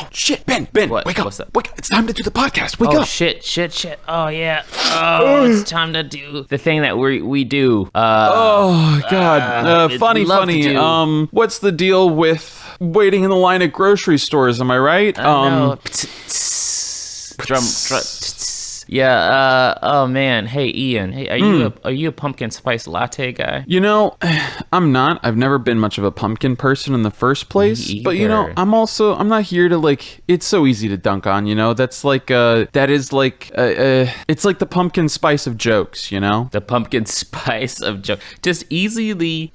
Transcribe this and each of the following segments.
Oh shit, Ben, What? wake up! What's up? Wake up! It's time to do the podcast. Wake Oh up! shit! Oh yeah. Oh, it's time to do the thing that we do. Oh god, funny. love to do. What's the deal with waiting in the line at grocery stores? Am I right? No. Drum. Yeah. Oh man. Hey Ian. Hey, are you a pumpkin spice latte guy? You know, I'm not. I've never been much of a pumpkin person in the first place. Me But you know, either. I'm not here to like. It's so easy to dunk on. You know, it's like the pumpkin spice of jokes. You know, The pumpkin spice of joke. Just easily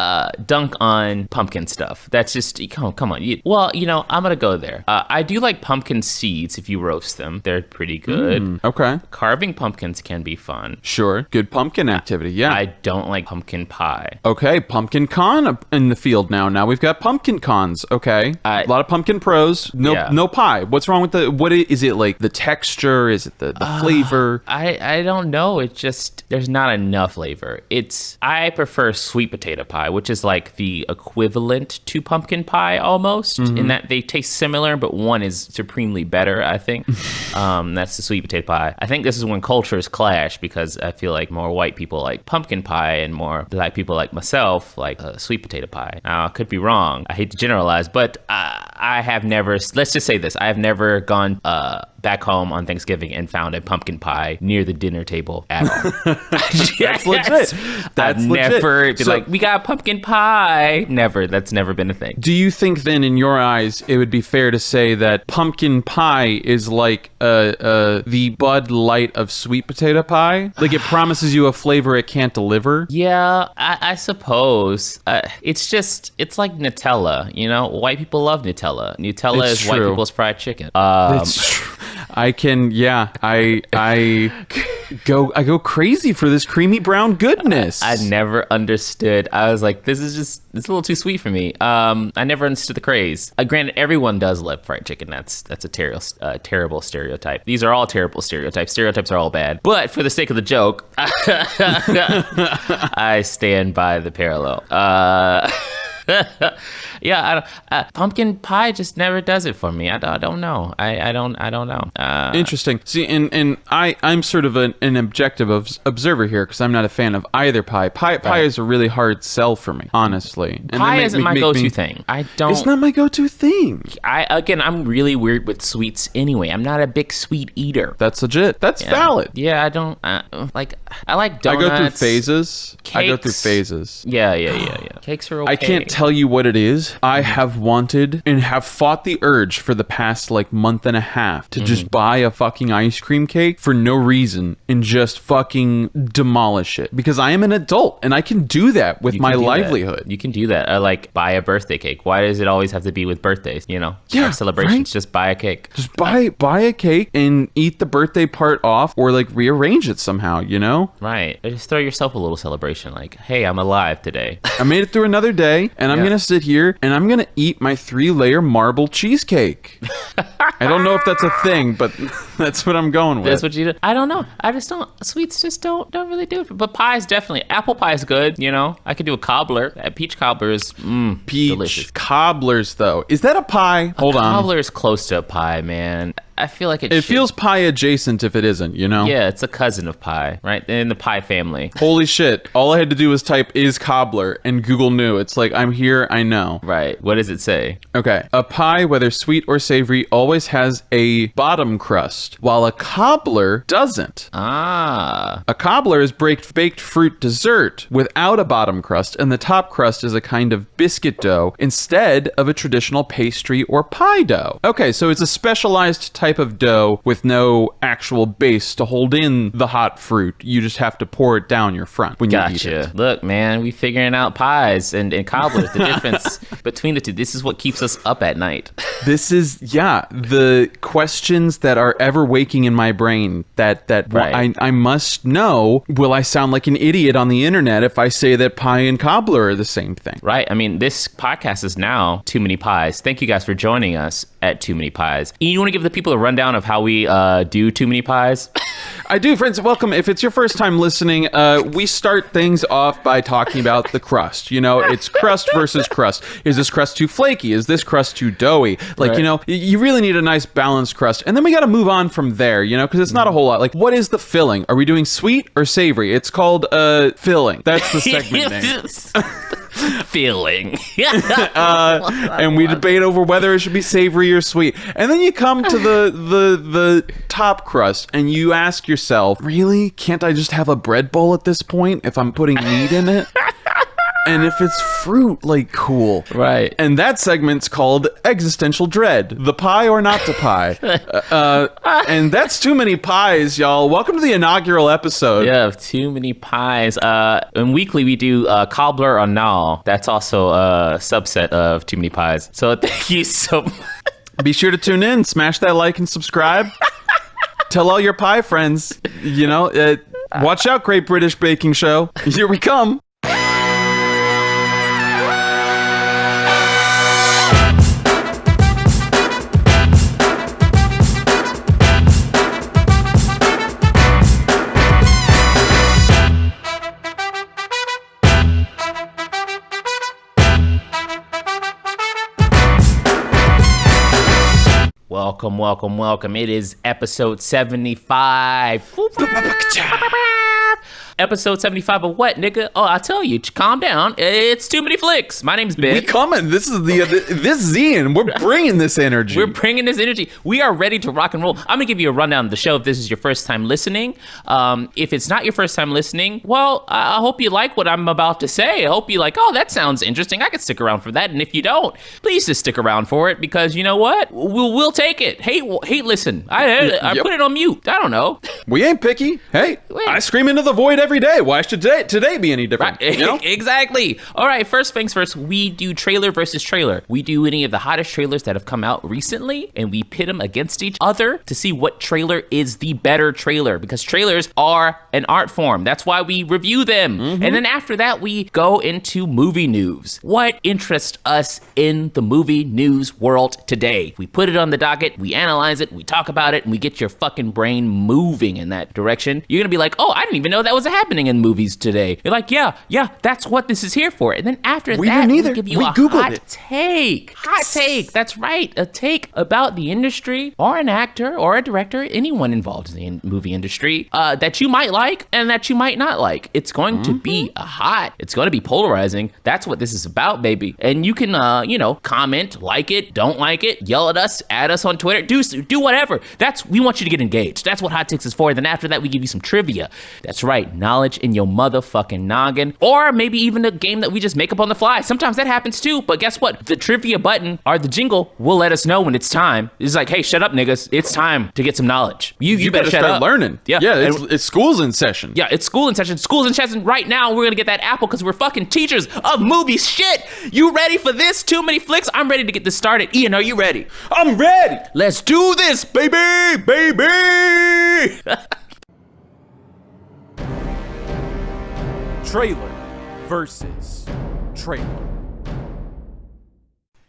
dunk on pumpkin stuff. That's just come on. Well, you know, I'm gonna go there. I do like pumpkin seeds if you roast them. They're pretty good. Okay. Carving pumpkins can be fun. Sure. Good pumpkin activity. Yeah. I don't like pumpkin pie. Okay, pumpkin con in the field now. Now we've got pumpkin cons. Okay, a lot of pumpkin pros. No pie. What's wrong with is it like the texture? Is it the flavor? I don't know. It's just there's not enough flavor. I prefer sweet potato pie, which is like the equivalent to pumpkin pie almost, in that they taste similar, but one is supremely better. I think that's the sweet potato pie. I think this is when cultures clash because I feel like more white people like pumpkin pie and more black people like myself like sweet potato pie. Now, I could be wrong. I hate to generalize, but I have never, let's just say this, I have never gone back home on Thanksgiving and found a pumpkin pie near the dinner table at all. That's legit. I've never been like, we got pumpkin pie. Never. That's never been a thing. Do you think then, in your eyes, it would be fair to say that pumpkin pie is like the Bud Light of sweet potato pie? Like it promises you a flavor it can't deliver? Yeah, I suppose. It's like Nutella, you know? White people love Nutella. Nutella It's is white true. people's fried chicken. It's true. I go crazy for this creamy brown goodness. I never understood. I was like, it's a little too sweet for me. I never understood the craze. Granted, everyone does love fried chicken. That's a terrible stereotype. These are all terrible stereotypes. Stereotypes are all bad. But for the sake of the joke, I stand by the parallel. Yeah, pumpkin pie just never does it for me. I don't know. I don't know. Interesting. See, and I'm sort of an objective observer here because I'm not a fan of either pie. Pie is a really hard sell for me, honestly. And pie isn't my go-to thing. It's not my go-to thing. I'm really weird with sweets anyway. I'm not a big sweet eater. That's legit. That's valid. Yeah, I don't I like donuts. I go through phases. Cakes. Yeah. Cakes are okay. I can't tell you what it is. I have wanted and have fought the urge for the past month and a half to just buy a fucking ice cream cake for no reason and just fucking demolish it because I am an adult and I can do that with my livelihood. You can do that. I like buy a birthday cake. Why does it always have to be with birthdays? You know, celebrations. Right? Just buy a cake. Just buy a cake and eat the birthday part off or rearrange it somehow, you know? Right. Just throw yourself a little celebration. Like, hey, I'm alive today. I made it through another day and I'm going to sit here and I'm going to eat my 3-layer marble cheesecake. I don't know if that's a thing, but that's what I'm going with. That's what you do. I don't know. I just don't. Sweets just don't really do it. But pies definitely. Apple pie is good. You know, I could do a cobbler. A peach cobbler is delicious. Cobblers, though, is that a pie? Hold on. Cobbler is close to a pie, man. I feel like it feels pie adjacent if it isn't, you know? Yeah, it's a cousin of pie, right? In the pie family. Holy shit. All I had to do was type is cobbler and Google knew. It's like, I'm here, I know. Right. What does it say? Okay. A pie, whether sweet or savory, always has a bottom crust, while a cobbler doesn't. A cobbler is baked fruit dessert without a bottom crust, and the top crust is a kind of biscuit dough instead of a traditional pastry or pie dough. Okay, so it's a specialized type of dough with no actual base to hold in the hot fruit. You just have to pour it down your front when you eat it. Look, man, we figuring out pies and cobblers, the difference between the two. This is what keeps us up at night. This is, the questions that are ever waking in my brain that Right. I must know, will I sound like an idiot on the internet if I say that pie and cobbler are the same thing? Right. I mean, this podcast is now Too Many Pies. Thank you guys for joining us at Too Many Pies. You want to give the people a rundown of how we do Too Many Pies? I do, friends. Welcome. If it's your first time listening, we start things off by talking about the crust. You know, it's crust versus crust. Is this crust too flaky? Is this crust too doughy? Like, Right. you know, you really need a nice balanced crust. And then we got to move on from there, you know, because it's not a whole lot. Like, what is the filling? Are we doing sweet or savory? It's called filling. That's the segment name. Filling. And we debate over whether it should be savory or sweet. And then you come to the top crust and you ask yourself, really? Can't I just have a bread bowl at this point if I'm putting meat in it? And if it's fruit, like, cool. Right. And that segment's called Existential Dread. The pie or not to pie. And that's Too Many Pies, y'all. Welcome to the inaugural episode. Yeah, Too Many Pies. And weekly we do cobbler or no. That's also a subset of Too Many Pies. So thank you so much. Be sure to tune in, smash that like and subscribe. Tell all your pie friends, you know, watch out, Great British Baking Show. Here we come. Welcome, welcome, welcome. It is episode 75. Episode 75 of what, nigga? Oh, I'll tell you. Calm down. It's Too Many Flix. My name's Ben. We coming. This is this Zian. We're bringing this energy. We're bringing this energy. We are ready to rock and roll. I'm going to give you a rundown of the show if this is your first time listening. If it's not your first time listening, well, I hope you like what I'm about to say. I hope you like, oh, that sounds interesting. I could stick around for that. And if you don't, please just stick around for it because you know what? We'll take it. Hey, listen. I put it on mute. I don't know. We ain't picky. Hey, I scream into the void every day. Why should today be any different? Right. You know? Exactly. All right, first things first, we do trailer versus trailer. We do any of the hottest trailers that have come out recently, and we pit them against each other to see what trailer is the better trailer, because trailers are an art form. That's why we review them. Mm-hmm. And then after that, we go into movie news. What interests us in the movie news world today? We put it on the docket, we analyze it, we talk about it, and we get your fucking brain moving in that direction. You're gonna be like, oh, I didn't even know that was happening in movies today. You're like, yeah, that's what this is here for. And then after that, we give you a hot take. Hot take. That's right. A take about the industry or an actor or a director, anyone involved in the movie industry that you might like and that you might not like. It's going to be it's going to be polarizing. That's what this is about, baby. And you can, comment, like it, don't like it, yell at us, add us on Twitter, do whatever. We want you to get engaged. That's what hot takes is for. Then after that, we give you some trivia. That's right. Knowledge in your motherfucking noggin, or maybe even a game that we just make up on the fly. Sometimes that happens too, but guess what? The trivia button or the jingle will let us know when it's time. It's like, hey, shut up, niggas. It's time to get some knowledge. You better shut start up. learning. Yeah, it's school's in session. Yeah, it's school in session. School's in session right now. We're gonna get that apple because we're fucking teachers of movie shit. You ready for this? Too Many Flix? I'm ready to get this started. Ian, are you ready? I'm ready. Let's do this, baby. Trailer versus trailer.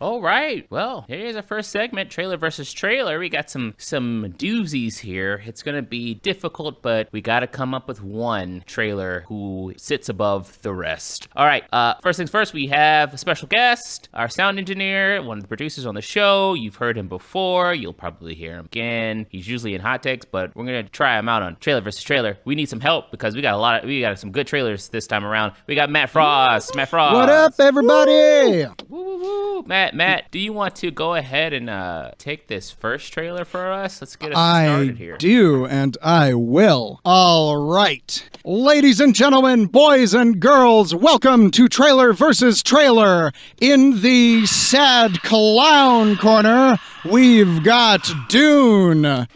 All right. Well, here's our first segment, trailer versus trailer. We got some doozies here. It's going to be difficult, but we got to come up with one trailer who sits above the rest. All right. First things first, we have a special guest, our sound engineer, one of the producers on the show. You've heard him before. You'll probably hear him again. He's usually in hot takes, but we're going to try him out on trailer versus trailer. We need some help because we got some good trailers this time around. We got Matt Frost. Matt Frost. What up, everybody? Woo, woo, woo. Matt, do you want to go ahead and take this first trailer for us? Let's get us started here. I do, and I will. All right. Ladies and gentlemen, boys and girls, welcome to Trailer versus Trailer. In the sad clown corner, we've got Dune.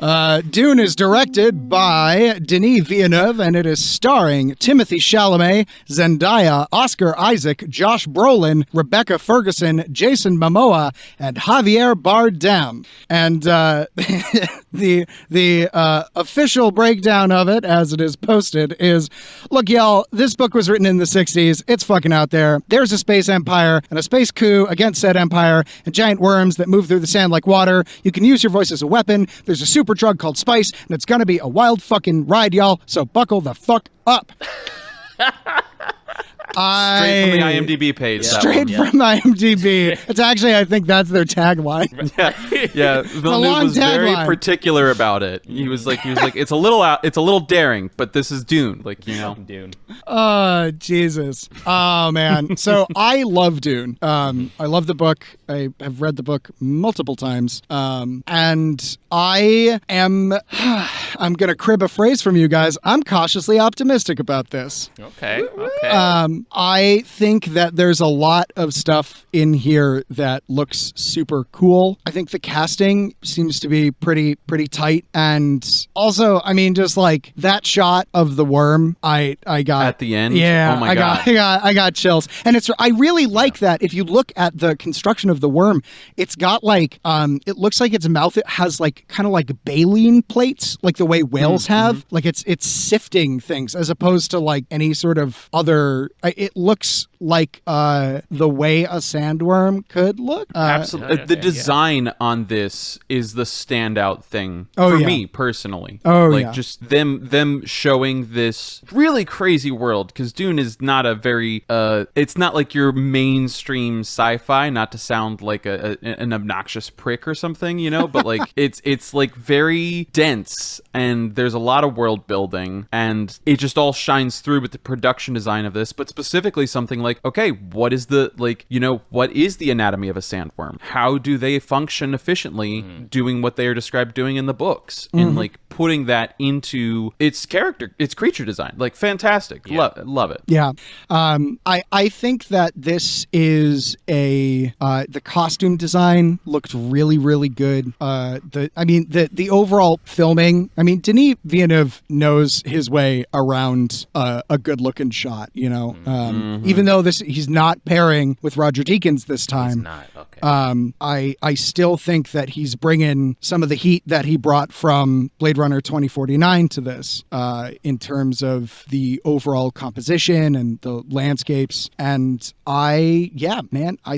Dune is directed by Denis Villeneuve, and it is starring Timothée Chalamet, Zendaya, Oscar Isaac, Josh Brolin, Rebecca Ferguson, Jason Momoa, and Javier Bardem. And the official breakdown of it, as it is posted, is, look, y'all, this book was written in the 60s. It's fucking out there. There's a space empire and a space coup against said empire and giant worms that move through the sand like water. You can use your voice as a weapon. There's a super drug called spice, and it's gonna be a wild fucking ride, y'all. So buckle the fuck up. Straight from the IMDb page. Straight from IMDb. It's actually, I think that's their tagline. Yeah. Villeneuve was very particular about it. He was like, it's a little daring, but this is Dune. Like, you know. Dune. Oh, Jesus. Oh, man. So I love Dune. I love the book. I have read the book multiple times. And I am, I'm going to crib a phrase from you guys. I'm cautiously optimistic about this. Okay. I think that there's a lot of stuff in here that looks super cool. I think the casting seems to be pretty tight. And also, I mean, just like that shot of the worm, I got at the end. Yeah. Oh my God. I got chills. And I really like that. If you look at the construction of the worm, it's got like, it looks like its mouth, it has like kind of like baleen plates, like the way whales have. Like it's sifting things as opposed to like any sort of other, it looks like the way a sandworm could look. Absolutely. The design on this is the standout thing for me personally. Just them showing this really crazy world, because Dune is not a very it's not like your mainstream sci-fi, not to sound like an obnoxious prick or something, you know, but like it's like very dense, and there's a lot of world building, and it just all shines through with the production design of this. But specifically something like, okay, what is the, like, you know, what is the anatomy of a sandworm? How do they function efficiently doing what they are described doing in the books? And like putting that into its creature design, like fantastic. Love it. Yeah. I think that this is the costume design looked really, really good. The overall filming, I mean, Denis Villeneuve knows his way around a good looking shot, you know, even though he's not pairing with Roger Deakins this time. He's not. Okay. I still think that he's bringing some of the heat that he brought from Blade Runner 2049 to this, in terms of the overall composition and the landscapes. And I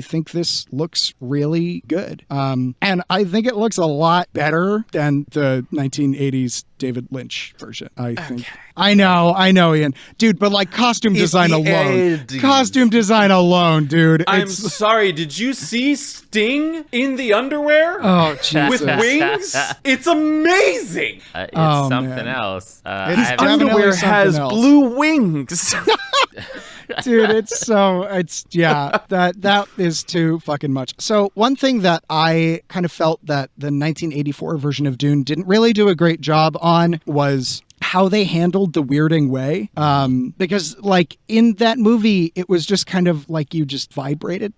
think this looks really good. And I think it looks a lot better than the 1980s David Lynch version, I think. I know, Ian. Dude, but like costume design alone. Costume design alone, dude. I'm sorry, did you see Sting in the underwear? Oh, Jesus. With wings? It's amazing! It's something else. His underwear has blue wings. Dude, that is too fucking much. So one thing that I kind of felt that the 1984 version of Dune didn't really do a great job on was how they handled the weirding way. Because like in that movie, it was just kind of like you just vibrated,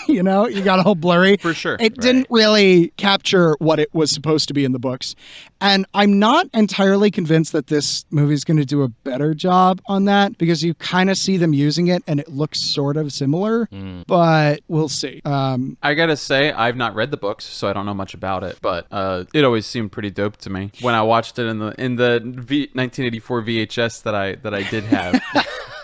you know, you got all blurry. For sure. It didn't really capture what it was supposed to be in the books. And I'm not entirely convinced that this movie is going to do a better job on that, because you kind of see them using it and it looks sort of similar, but we'll see. I gotta say, I've not read the books, so I don't know much about it, but it always seemed pretty dope to me when I watched it in the 1984 VHS that I did have.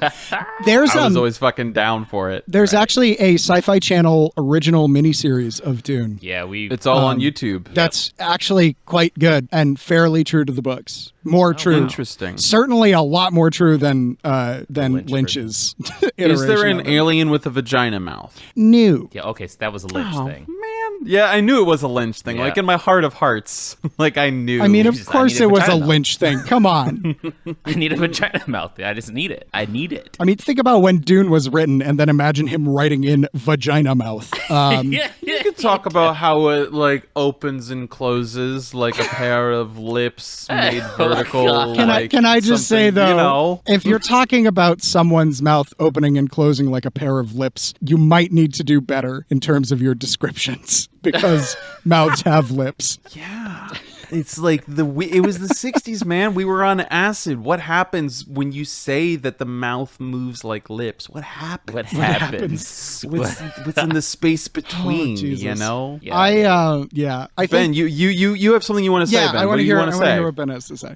I was always fucking down for it. There's actually a Sci-Fi Channel original miniseries of Dune. Yeah, it's all on YouTube. That's actually quite good and fairly true to the books. More true. Interesting. Certainly a lot more true than Lynch's iteration. Is there an alien with a vagina mouth? No. Yeah, okay, so that was a Lynch thing. Man. Yeah, I knew it was a Lynch thing. Yeah. Like in my heart of hearts. Like I knew. I mean, of course it was a Lynch thing. Come on. I need a vagina mouth. I just need it. I need it. I mean, think about when Dune was written and then imagine him writing in vagina mouth. You could talk about how it like opens and closes like a pair of lips made vertical. Can I just say though, you know? If you're talking about someone's mouth opening and closing like a pair of lips, you might need to do better in terms of your descriptions, because mouths have lips. Yeah. It's like it was the 60s, man. We were on acid. What happens when you say that the mouth moves like lips? What happens? What happens? What's in the space between, you know? Yeah. I Ben, think, you have something you want to say, Ben. I want to hear what Ben has to say.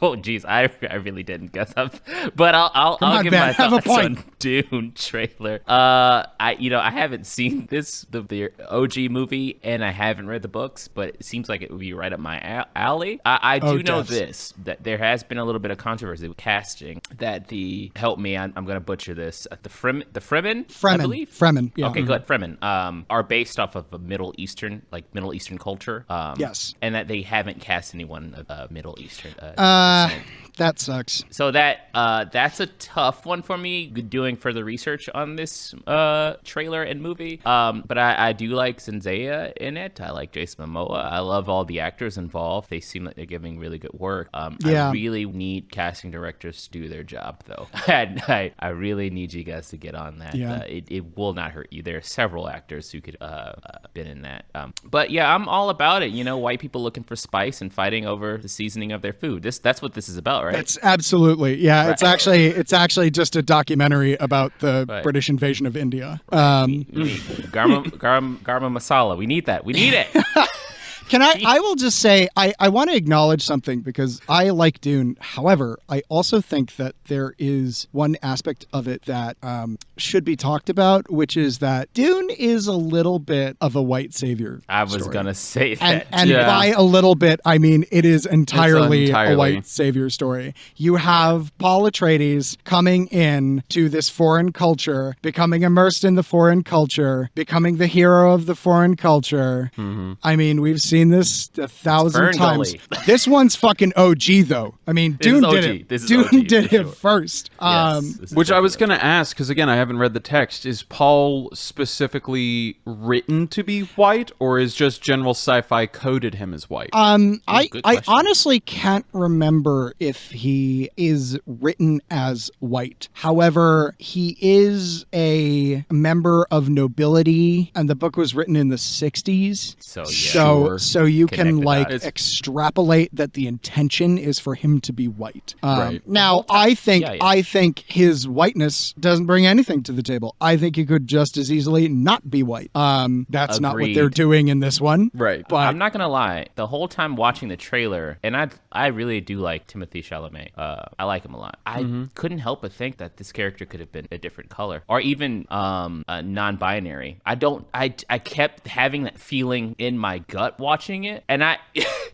Oh, geez, I really didn't guess up, but I'll give Ben, my have a thoughts point. on Dune trailer. I haven't seen the OG movie, and I haven't read the books, but it seems like it would be right up my alley. I do know this, that there has been a little bit of controversy with casting. That help me, I'm going to butcher this. The Fremen, I believe. Fremen, yeah. Okay, good. Fremen are based off of a Middle Eastern culture. Yes, and that they haven't cast anyone of Middle Eastern. That sucks. So that's a tough one for me, doing further research on this trailer and movie. But I do like Zendaya in it. I like Jason Momoa. I love all the actors involved. They seem like they're giving really good work. I really need casting directors to do their job, though. And I really need you guys to get on that. Yeah. It will not hurt you. There are several actors who could been in that. But yeah, I'm all about it. White people looking for spice and fighting over the seasoning of their food. That's what this is about, right? It's absolutely, yeah. Right. It's actually just a documentary about the British invasion of India. We need garam masala. We need that. We need it. I will just say, I want to acknowledge something because I like Dune. However, I also think that there is one aspect of it that should be talked about, which is that Dune is a little bit of a white savior I was going to say that. And by a little bit, I mean it is entirely a white savior story. You have Paul Atreides coming in to this foreign culture, becoming immersed in the foreign culture, becoming the hero of the foreign culture. Mm-hmm. I mean, we've seen this 1,000 times. This one's fucking OG though. I mean, Dune did it. Dune did it first. Which I was going to ask, because again, I haven't read the text. Is Paul specifically written to be white, or is just general sci-fi coded him as white? I honestly can't remember if he is written as white. However, he is a member of nobility, and the book was written in the 60s. So you can extrapolate that the intention is for him to be white. Right. Now, I think his whiteness doesn't bring anything to the table. I think he could just as easily not be white. That's not what they're doing in this one. Right. But I'm not gonna lie. The whole time watching the trailer, and I really do like Timothée Chalamet. I like him a lot. I couldn't help but think that this character could have been a different color, or even non-binary. I kept having that feeling in my gut watching it, and I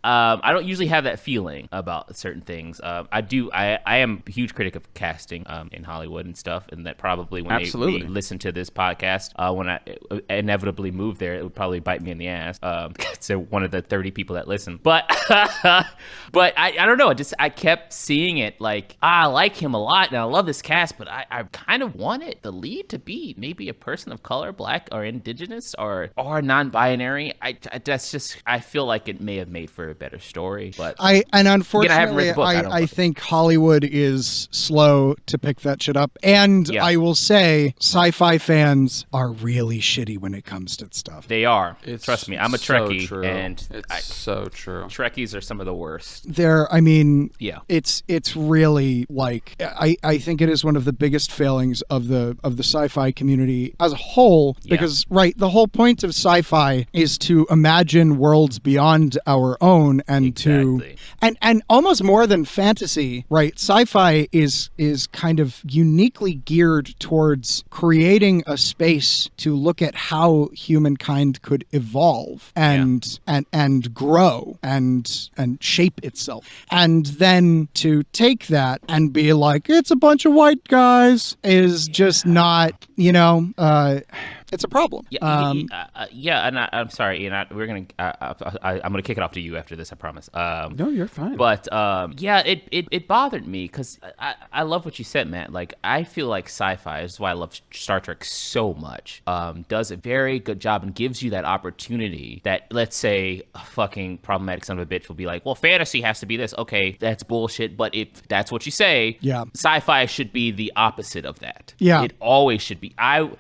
don't usually have that feeling about certain things. I am a huge critic of casting in Hollywood and stuff, and that probably when they listen to this podcast, when I inevitably move there, it would probably bite me in the ass. They're one of the 30 people that listen, but I don't know. I kept seeing it like I like him a lot, and I love this cast, but I kind of wanted the lead to be maybe a person of color, black or indigenous or non-binary. I feel like it may have made for a better story, but unfortunately, I think Hollywood is slow to pick that shit up. And I will say, sci-fi fans are really shitty when it comes to stuff. They are. Trust me, I'm a Trekkie, and it's so true. Trekkies are some of the worst. It's really like I think it is one of the biggest failings of the sci-fi community as a whole, because the whole point of sci-fi is to imagine worlds beyond our own and and almost more than fantasy, right? Sci-fi is kind of uniquely geared towards creating a space to look at how humankind could evolve and grow and shape itself. And then to take that and be like, it's a bunch of white guys is just not, it's a problem. And I'm sorry, Ian. I'm gonna kick it off to you after this. I promise. No, you're fine. But it bothered me because I love what you said, Matt. Like, I feel like sci-fi, this is why I love Star Trek so much, does a very good job and gives you that opportunity that, let's say, a fucking problematic son of a bitch will be like, well, fantasy has to be this. Okay, that's bullshit. But if that's what you say, sci-fi should be the opposite of that. Yeah, it always should be.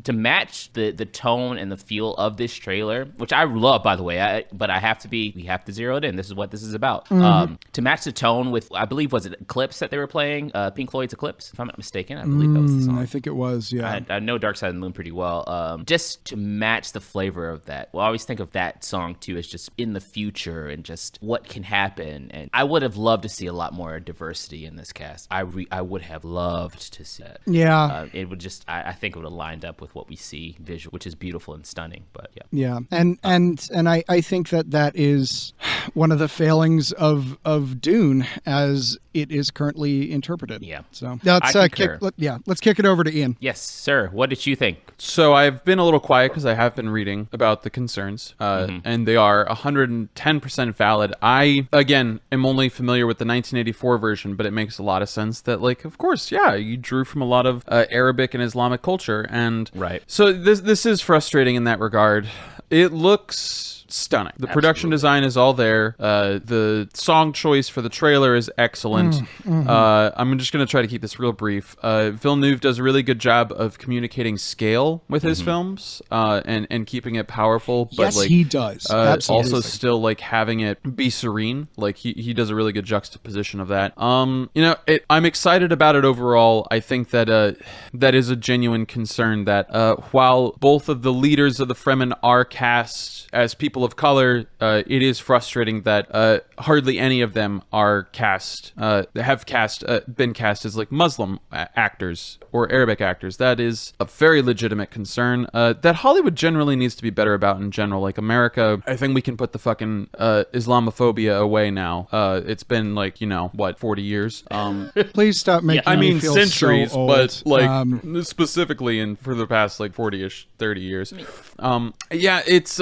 To match the the tone and the feel of this trailer, which I love, by the way, but we have to zero it in. This is what this is about. To match the tone with, I believe, was it Eclipse that they were playing? Pink Floyd's Eclipse, if I'm not mistaken. I believe that was the song. I think it was, yeah. I know Dark Side of the Moon pretty well. Just to match the flavor of that. Well, I always think of that song, too, as just in the future and just what can happen. And I would have loved to see a lot more diversity in this cast. I would have loved to see that. Yeah. It would just, I think it would have lined up with what we see visual, which is beautiful and stunning. But yeah. Yeah. And I think that is one of the failings of Dune as it is currently interpreted. Yeah. So let's kick it over to Ian. Yes, sir. What did you think? So I've been a little quiet because I have been reading about the concerns, and they are 110% valid. I, again, am only familiar with the 1984 version, but it makes a lot of sense that, like, of course, yeah, you drew from a lot of Arabic and Islamic culture, and right. So this is frustrating in that regard. It looks stunning. The production design is all there. The song choice for the trailer is excellent. I'm just going to try to keep this real brief. Villeneuve does a really good job of communicating scale with his films and keeping it powerful. But yes, he does. Absolutely. Also still like having it be serene. Like he does a really good juxtaposition of that. I'm excited about it overall. I think that that is a genuine concern that while both of the leaders of the Fremen are cast as people of color, it is frustrating that hardly any of them are been cast as like Muslim actors or Arabic actors. That is a very legitimate concern that Hollywood generally needs to be better about in general. Like America, I think we can put the fucking Islamophobia away now. It's been like 40 years. Please stop making me feel centuries, so old. but like specifically and for the past like 40ish, 30 years. It's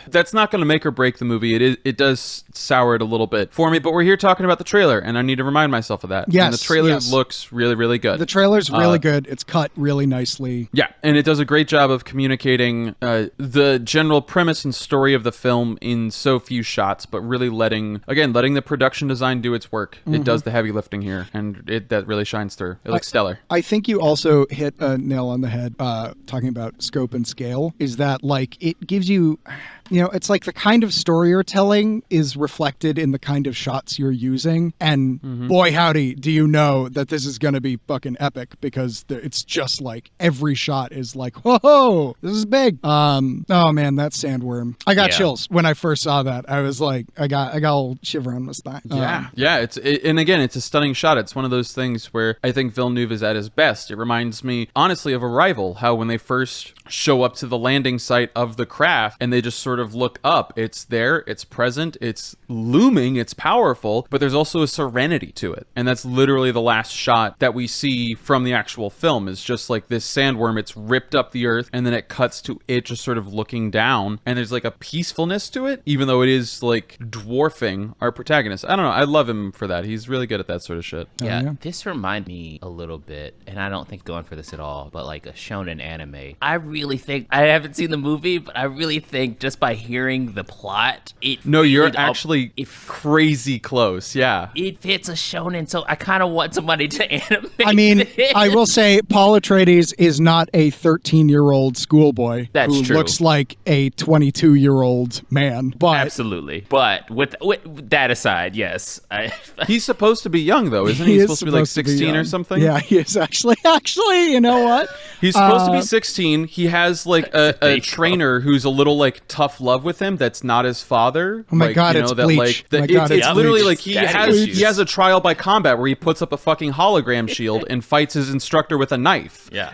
that's not going to make or break the movie. It does sour it a little bit for me, but we're here talking about the trailer, and I need to remind myself of that. Yes, and the trailer looks really, really good. The trailer's really good. It's cut really nicely. Yeah, and it does a great job of communicating the general premise and story of the film in so few shots, but really letting the production design do its work. It does the heavy lifting here, and that really shines through. It looks stellar. I think you also hit a nail on the head talking about scope and scale, is that like it gives you... it's like the kind of story you're telling is reflected in the kind of shots you're using. And boy, howdy, do you know that this is going to be fucking epic, because it's just like every shot is like, whoa, this is big. Oh man, that sandworm. I got chills when I first saw that. I was like, I got a little shiver on my spine. And again, it's a stunning shot. It's one of those things where I think Villeneuve is at his best. It reminds me, honestly, of Arrival, how when they first show up to the landing site of the craft and they just sort of look up, it's there, it's present, it's looming, it's powerful, but there's also a serenity to it. And that's literally the last shot that we see from the actual film, is just like this sandworm. It's ripped up the earth, and then it cuts to it just sort of looking down, and there's like a peacefulness to it, even though it is like dwarfing our protagonist. I don't know, I love him for that. He's really good at that sort of shit. Yeah. This reminds me a little bit, and I don't think going for this at all, but like a shonen anime. I really think, I haven't seen the movie, but I really think just by hearing the plot, you're actually crazy close. Yeah, it fits a shonen, so I kind of want somebody to animate. I mean, I will say Paul Atreides is not a 13-year-old schoolboy who looks like a 22-year-old man. But absolutely. But with that aside, yes, he's supposed to be young though, isn't he? He's supposed to be like 16 or something. Yeah, he is actually. You know what? He's supposed to be 16. He has like a trainer who's a little like tough love with him. That's not his father. Oh my god, it's Bleach. It's literally like he has a trial by combat where he puts up a fucking hologram shield and fights his instructor with a knife. Yeah,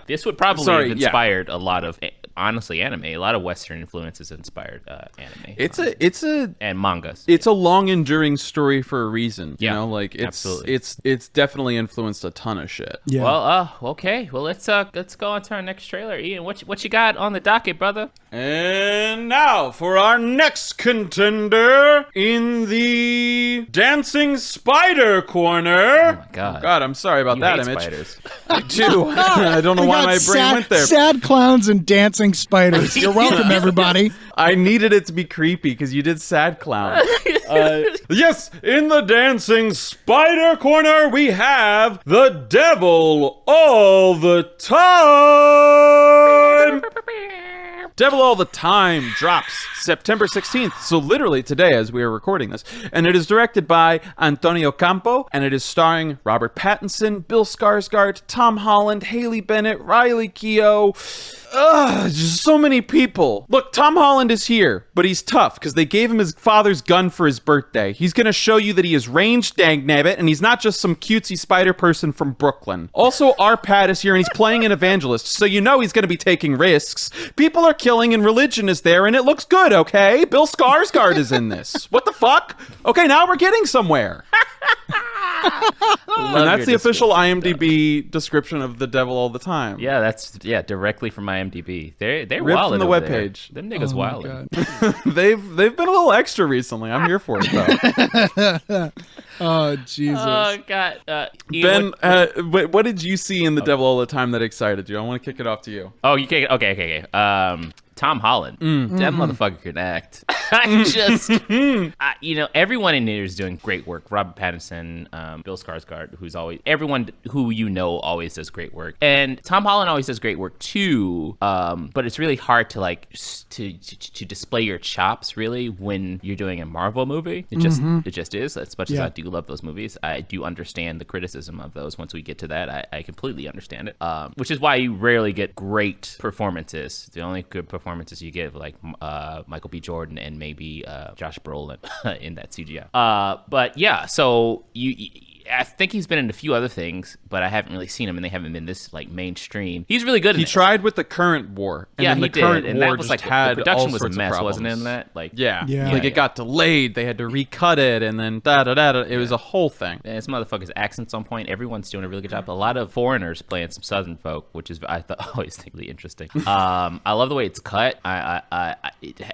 this would probably have inspired a lot of honestly anime. A lot of Western influences inspired anime. It's and mangas. It's a long enduring story for a reason. You know, like absolutely. It's definitely influenced a ton of shit. Yeah. Well, okay. Well, let's go on to our next trailer. Ian, what you got on the docket, brother? And now for our next contender in the dancing spider corner. Oh my god! Oh god, I'm sorry about that image. Spiders. I do. I don't know why my brain went there. Sad clowns and dancing spiders. You're welcome, everybody. I needed it to be creepy because you did sad clown. Yes, in the dancing spider corner, we have the devil all the time. Dune! Devil All the Time drops September 16th, so literally today as we are recording this. And it is directed by Antonio Campos, and it is starring Robert Pattinson, Bill Skarsgård, Tom Holland, Haley Bennett, Riley Keough. Just so many people. Look, Tom Holland is here, but he's tough because they gave him his father's gun for his birthday. He's going to show you that he is ranged, dangnabbit, and he's not just some cutesy spider person from Brooklyn. Also, our Pat is here, and he's playing an evangelist, so you know he's going to be taking risks. People are killing, and religion is there, and it looks good, okay? Bill Skarsgård is in this. What the fuck? Okay, now we're getting somewhere. And that's the official IMDb description of The Devil All the Time. Yeah, that's directly from IMDb. They're ripped wild from the webpage. Them niggas wild. They've been a little extra recently. I'm here for it though. Oh Jesus! Oh God! Ben, what did you see in The Devil All the Time that excited you? I want to kick it off to you. Oh, you can. Okay. Tom Holland. That motherfucker can act. Everyone in there is doing great work. Robert Pattinson, Bill Skarsgård, everyone who always does great work. And Tom Holland always does great work too. But it's really hard to to display your chops really when you're doing a Marvel movie. It just is. As much as I do love those movies, I do understand the criticism of those. Once we get to that, I completely understand it. Which is why you rarely get great performances. The only good performances you get like Michael B. Jordan and maybe Josh Brolin in that CGI. But yeah, so I think he's been in a few other things, but I haven't really seen him, and they haven't been this mainstream. He's really good. He tried with the current war, and then the current war that was just had the production all was a sorts mess, of problems. wasn't it? In that, it got delayed. They had to recut it, and then It was a whole thing. And this motherfucker's accents on point. Everyone's doing a really good job. A lot of foreigners playing some Southern folk, which is I always think really interesting. I love the way it's cut.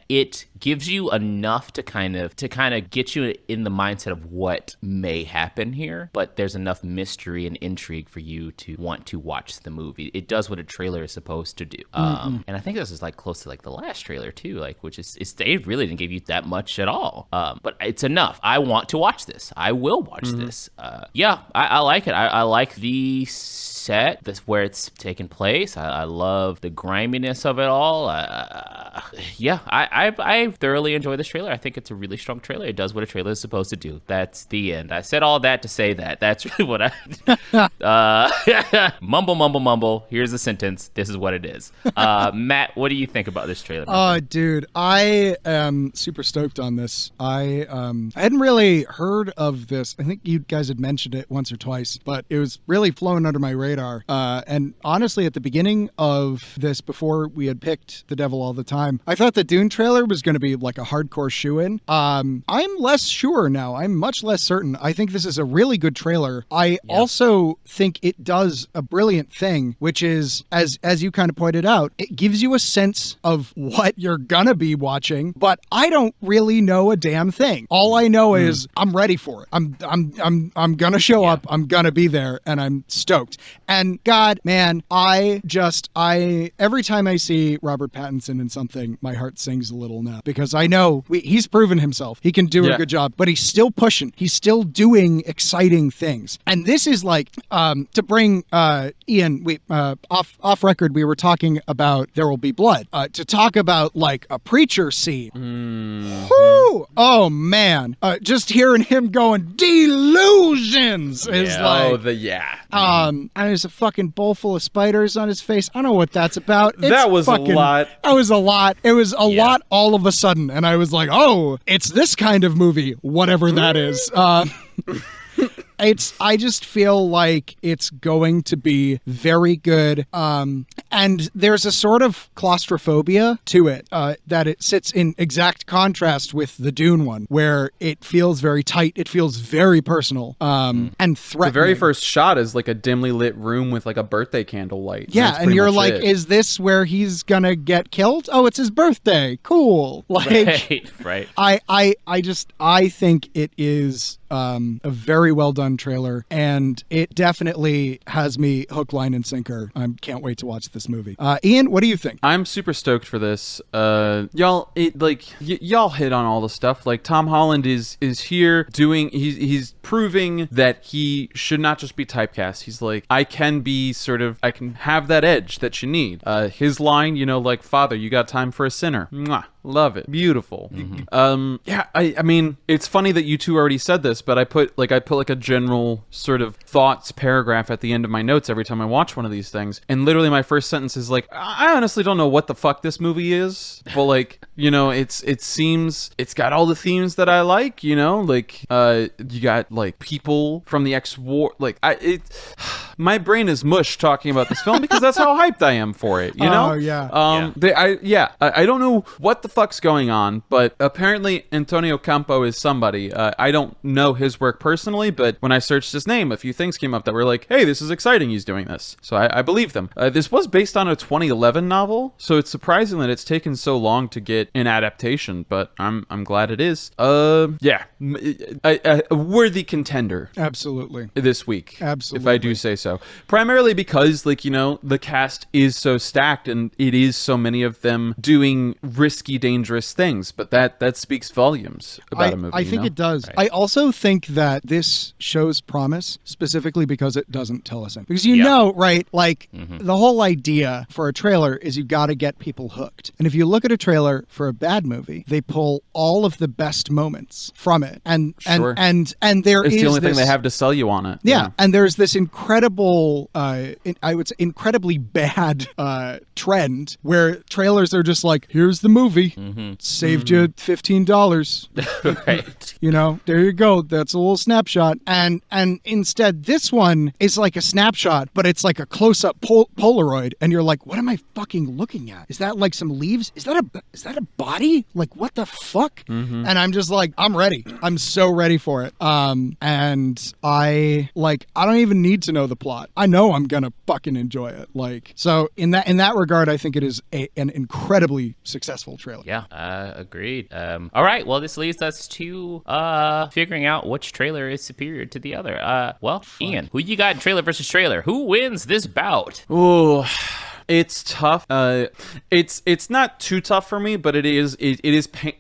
It gives you enough to kind of get you in the mindset of what may happen here, but there's enough mystery and intrigue for you to want to watch the movie. It does what a trailer is supposed to do. And I think this is close to the last trailer too, which is they really didn't give you that much at all. But it's enough. I want to watch this. I will watch this. I like it. I like the set. That's where it's taken place. I love the griminess of it all. I thoroughly enjoy this trailer. I think it's a really strong trailer. It does what a trailer is supposed to do. That's the end. I said all that to say that. That's really what I... mumble. Here's the sentence. This is what it is. Matt, what do you think about this trailer? Dude, I am super stoked on this. I hadn't really heard of this. I think you guys had mentioned it once or twice, but it was really flowing under my radar. And honestly, at the beginning of this, before we had picked The Devil All the Time, I thought the Dune trailer was going to be like a hardcore shoe-in. I'm less sure now. I'm much less certain. I think this is a really good trailer. I also think it does a brilliant thing, which is, as you kind of pointed out, it gives you a sense of what you're gonna be watching, but I don't really know a damn thing. All I know is I'm ready for it. I'm gonna show up. I'm gonna be there, and I'm stoked. And God, man, every time I see Robert Pattinson in something, my heart sings a little now, because I know he's proven himself. He can do a good job, but he's still pushing. He's still doing exciting things. And this is to bring Ian, off record, we were talking about There Will Be Blood. To talk about a preacher scene. Whoo! Oh man. Just hearing him going delusions is and there's a fucking bowl full of spiders on his face. I don't know what that's about. That was a lot. That was a lot. It was a lot all of a sudden. And I was like, oh, it's this kind of movie, whatever that is. I just feel like it's going to be very good. And there's a sort of claustrophobia to it that it sits in exact contrast with the Dune one, where it feels very tight. It feels very personal and threatening. The very first shot is a dimly lit room with a birthday candle light. Yeah, and you're like, is this where he's gonna get killed? Oh, it's his birthday. Cool. Right. I think it is a very well done done trailer, and it definitely has me hook, line, and sinker. I can't wait to watch this movie. Ian, what do you think? I'm super stoked for this. Y'all hit on all the stuff. Like, Tom Holland is here doing. He's proving that he should not just be typecast. He's like, I can have that edge that you need. His line, like, "Father, you got time for a sinner." Mwah. Love it. Beautiful. I mean, it's funny that you two already said this, but I put a general sort of thoughts paragraph at the end of my notes every time I watch one of these things. And literally my first sentence is like, I honestly don't know what the fuck this movie is, but like, it seems it's got all the themes that I like, you got like people from the ex-war, my brain is mush talking about this film because that's how hyped I am for it, Oh, yeah. I don't know what the fuck's going on, but apparently Antonio Campos is somebody. I don't know his work personally, but when I searched his name, a few things came up that were like, hey, this is exciting, he's doing this. So I believe them. This was based on a 2011 novel, so it's surprising that it's taken so long to get an adaptation, but I'm glad it is. A worthy contender. Absolutely. This week. Absolutely. If I do say so. Primarily because, the cast is so stacked, and it is so many of them doing risky, dangerous things, but that speaks volumes about a movie. I think it does. Right. I also think that this shows promise specifically because it doesn't tell us anything. Because right? Like, the whole idea for a trailer is you got to get people hooked. And if you look at a trailer for a bad movie, they pull all of the best moments from it, and Sure. and there it's is the only this, thing they have to sell you on it. Yeah, and there's this incredible, I would say, incredibly bad trend where trailers are just like, here's the movie, saved you $15. Right. There you go. That's a little snapshot. And instead, this one is like a snapshot, but it's like a close-up Polaroid, and you're like, what am I fucking looking at? Is that like some leaves? Is that a body? Like, what the fuck? And I'm just like, I'm ready. I'm so ready for it. And I don't even need to know the plot. I know I'm gonna fucking enjoy it. So in that regard, I think it is an incredibly successful trailer. Yeah, agreed. All right, well, this leads us to figuring out which trailer is superior to the other. Ian, who you got in trailer versus trailer? Who wins this bout? Ooh. It's tough. It's not too tough for me, but it is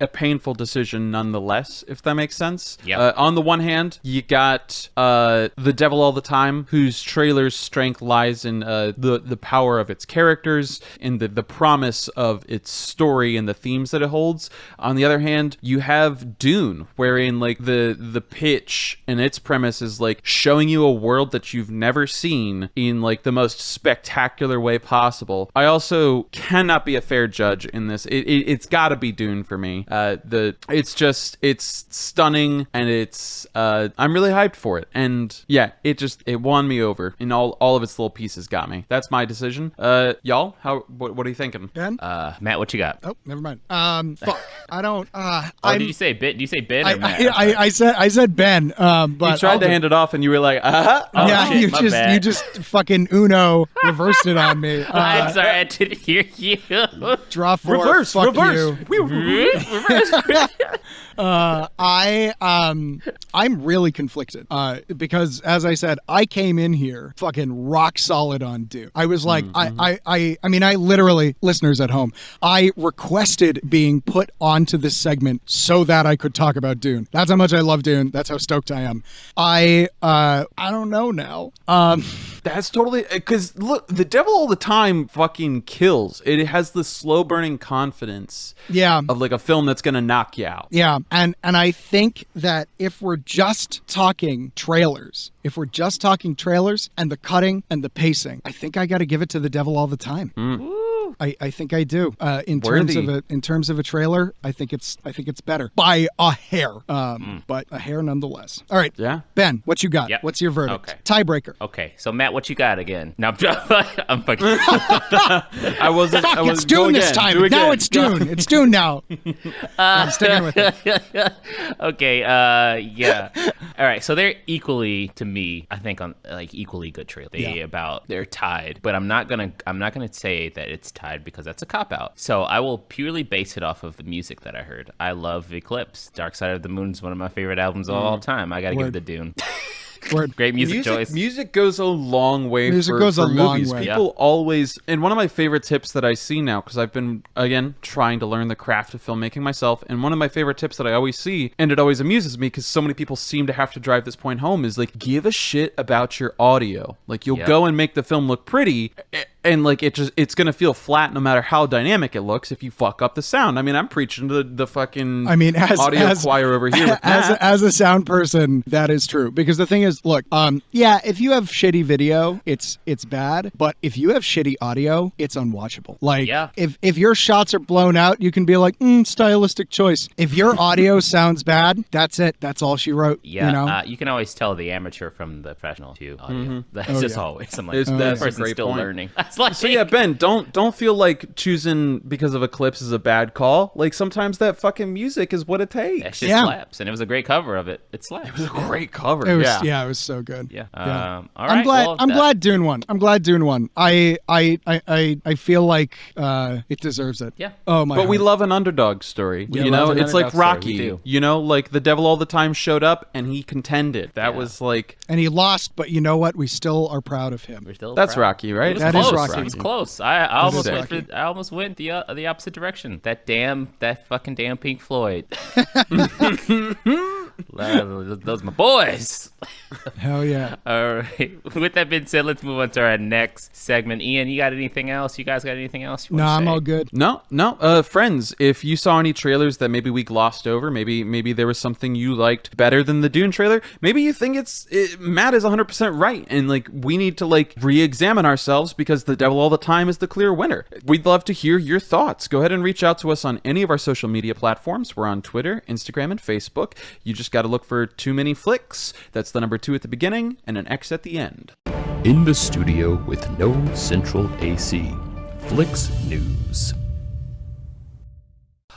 a painful decision nonetheless, if that makes sense. Yeah. On the one hand, you got The Devil All the Time, whose trailer's strength lies in the power of its characters, in the promise of its story and the themes that it holds. On the other hand, you have Dune, wherein the pitch and its premise is showing you a world that you've never seen in the most spectacular way possible. I also cannot be a fair judge in this. It's got to be Dune for me. It's stunning, and I'm really hyped for it. And yeah, it won me over, and all of its little pieces got me. That's my decision. Y'all, what are you thinking? Ben? Matt, what you got? Oh, never mind. Fuck. I don't. Did you say Ben? Did you say Ben or Matt? I said Ben. But you tried to hand it off, and you were like, Oh, yeah, shit, you just fucking Uno reversed it on me. I'm sorry, I didn't hear you. Draw four. Reverse. Fuck Reverse. I'm really conflicted because, as I said, I came in here fucking rock solid on Dune. I was like, I mean, I literally, listeners at home, I requested being put onto this segment so that I could talk about Dune. That's how much I love Dune. That's how stoked I am. I don't know now. That's totally, because look, The Devil All the Time fucking kills. It has the slow burning confidence of a film that's gonna knock you out. Yeah, and I think that if we're just talking trailers and the cutting and the pacing, I think I got to give it to The Devil All the Time. I think I do. In terms of a trailer, I think it's better by a hair, but a hair nonetheless. All right, yeah. Ben, what you got? Yep. What's your verdict? Okay. Tiebreaker. Okay, so Matt, what you got again? No, I'm fucking. I wasn't. Fuck, I was it's Dune this time. Now it's Dune. It's Dune now. I'm sticking with it. Okay. Yeah. All right. So they're equally, to me, I think, on equally good trailer. They're tied, but I'm not gonna say that it's tied because that's a cop out. So I will purely base it off of the music that I heard. I love Eclipse. Dark Side of the Moon is one of my favorite albums of all time. I gotta give it to Dune. Word. Great music choice. Music goes a long way Music for, goes for a long movies. way. People always, and one of my favorite tips that I see now, because I've been, again, trying to learn the craft of filmmaking myself, and one of my favorite tips that I always see, and it always amuses me because so many people seem to have to drive this point home, is like, give a shit about your audio. Like, you'll go and make the film look pretty, and like it's gonna feel flat no matter how dynamic it looks if you fuck up the sound. I mean, I'm preaching to the fucking audio choir over here with as a sound person, that is true. Because the thing is, look, if you have shitty video, it's bad. But if you have shitty audio, it's unwatchable. Like, if your shots are blown out, you can be like, stylistic choice. If your audio sounds bad, that's it. That's all she wrote. Yeah, you know? You can always tell the amateur from the professional too. Audio. That's just always. I'm like, that's person's a great still point. learning. Like, so yeah, Ben, don't feel like choosing because of Eclipse is a bad call. Like, sometimes that fucking music is what it takes. That shit slaps, and it was a great cover of it. It slaps. It was a great cover. It was, it was so good. Yeah. Yeah. All right. I'm glad Dune won. I'm glad Dune won. I feel like it deserves it. Yeah. Oh my. But we love an underdog story. You know, it's like Rocky. You know, like the devil all the time showed up and he contended. That was like. And he lost, but you know what? We still are proud of him. We're still That's proud. Rocky, right? That is Rocky. It was close. I almost went the opposite direction. That fucking damn Pink Floyd. Those my boys. Hell yeah. All right. With that being said, let's move on to our next segment. Ian, you got anything else? You guys got anything else? No, I'm all good. No. Friends, if you saw any trailers that maybe we glossed over, maybe there was something you liked better than the Dune trailer. Maybe you think Matt is 100% right, and like we need to like re-examine ourselves because the devil all the time is the clear winner. We'd love to hear your thoughts. Go ahead and reach out to us on any of our social media platforms. We're on Twitter, Instagram, and Facebook. You just got to look for Too Many Flix. That's the number 2 at the beginning and an X at the end. In the studio with no central AC. Flix News.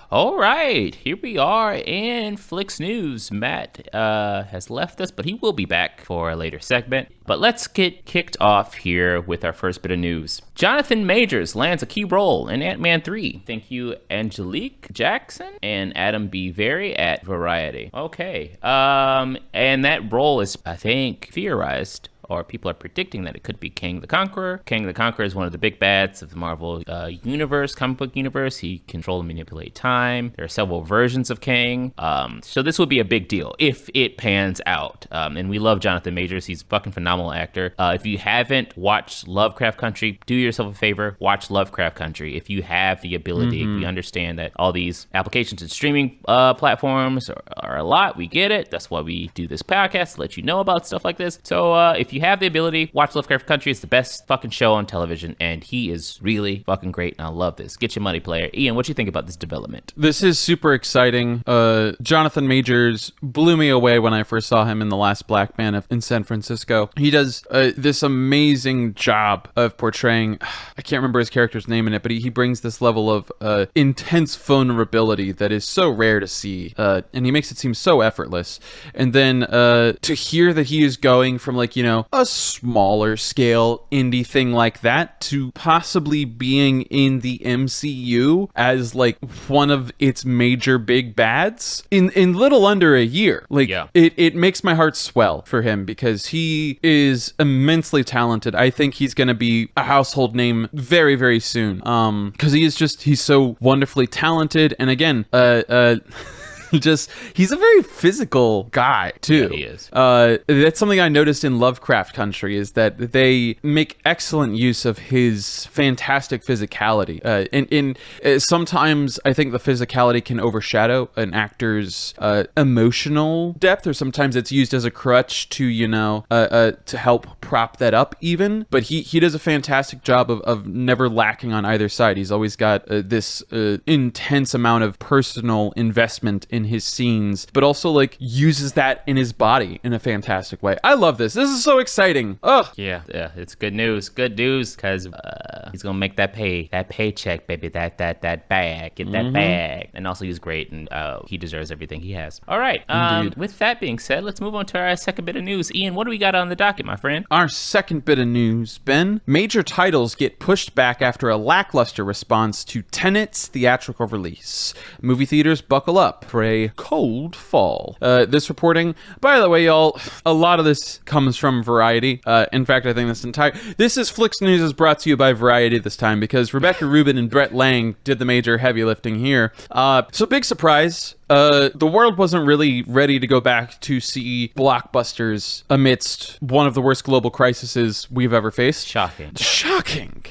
All right, here we are in Flix News. Matt has left us, but he will be back for a later segment. But let's get kicked off here with our first bit of news. Jonathan Majors lands a key role in Ant-Man 3. Thank you, Angelique Jackson and Adam B. Very at Variety. Okay, and that role is, I think, theorized, or people are predicting that it could be Kang the Conqueror. Kang the Conqueror is one of the big bads of the Marvel universe, comic book universe. He controls and manipulates time. There are several versions of Kang. So this would be a big deal if it pans out. And we love Jonathan Majors. He's a fucking phenomenal actor. If you haven't watched Lovecraft Country, do yourself a favor, watch Lovecraft Country. If you have the ability, we understand that all these applications and streaming platforms are a lot. We get it. That's why we do this podcast, to let you know about stuff like this. So if you have the ability, watch Lovecraft Country. It's the best fucking show on television, and he is really fucking great, and I love this. Get your money, player. Ian, what do you think about this development? This is super exciting. Jonathan Majors blew me away when I first saw him in The Last Black Man in San Francisco. He does this amazing job of portraying, I can't remember his character's name in it, but he brings this level of intense vulnerability that is so rare to see, and he makes it seem so effortless. And then to hear that he is going from, like, you know, a smaller scale indie thing like that to possibly being in the MCU as like one of its major big bads in little under a year. Like, it makes my heart swell for him because he is immensely talented. I think he's going to be a household name very, very soon. Because he's so wonderfully talented. And again, he's a very physical guy too. Yeah, he is. That's something I noticed in Lovecraft Country, is that they make excellent use of his fantastic physicality. And sometimes I think the physicality can overshadow an actor's emotional depth, or sometimes it's used as a crutch to, you know, to help prop that up even. But he does a fantastic job of never lacking on either side. He's always got this intense amount of personal investment in his scenes, but also like uses that in his body in a fantastic way. I love this. This is so exciting. Oh yeah, it's good news because he's gonna make that paycheck, baby, that bag, get that bag. And also he's great, and he deserves everything he has. All right, with that being said, let's move on to our second bit of news. Ian, what do we got on the docket, my friend? Our second bit of news, Ben. Major titles get pushed back after a lackluster response to Tenet's theatrical release. Movie theaters buckle up for a cold fall. This reporting, by the way, y'all, a lot of this comes from Variety. In fact, I think this is Flix News is brought to you by Variety this time because Rebecca Rubin and Brett Lang did the major heavy lifting here. So big surprise. The world wasn't really ready to go back to see blockbusters amidst one of the worst global crises we've ever faced. Shocking.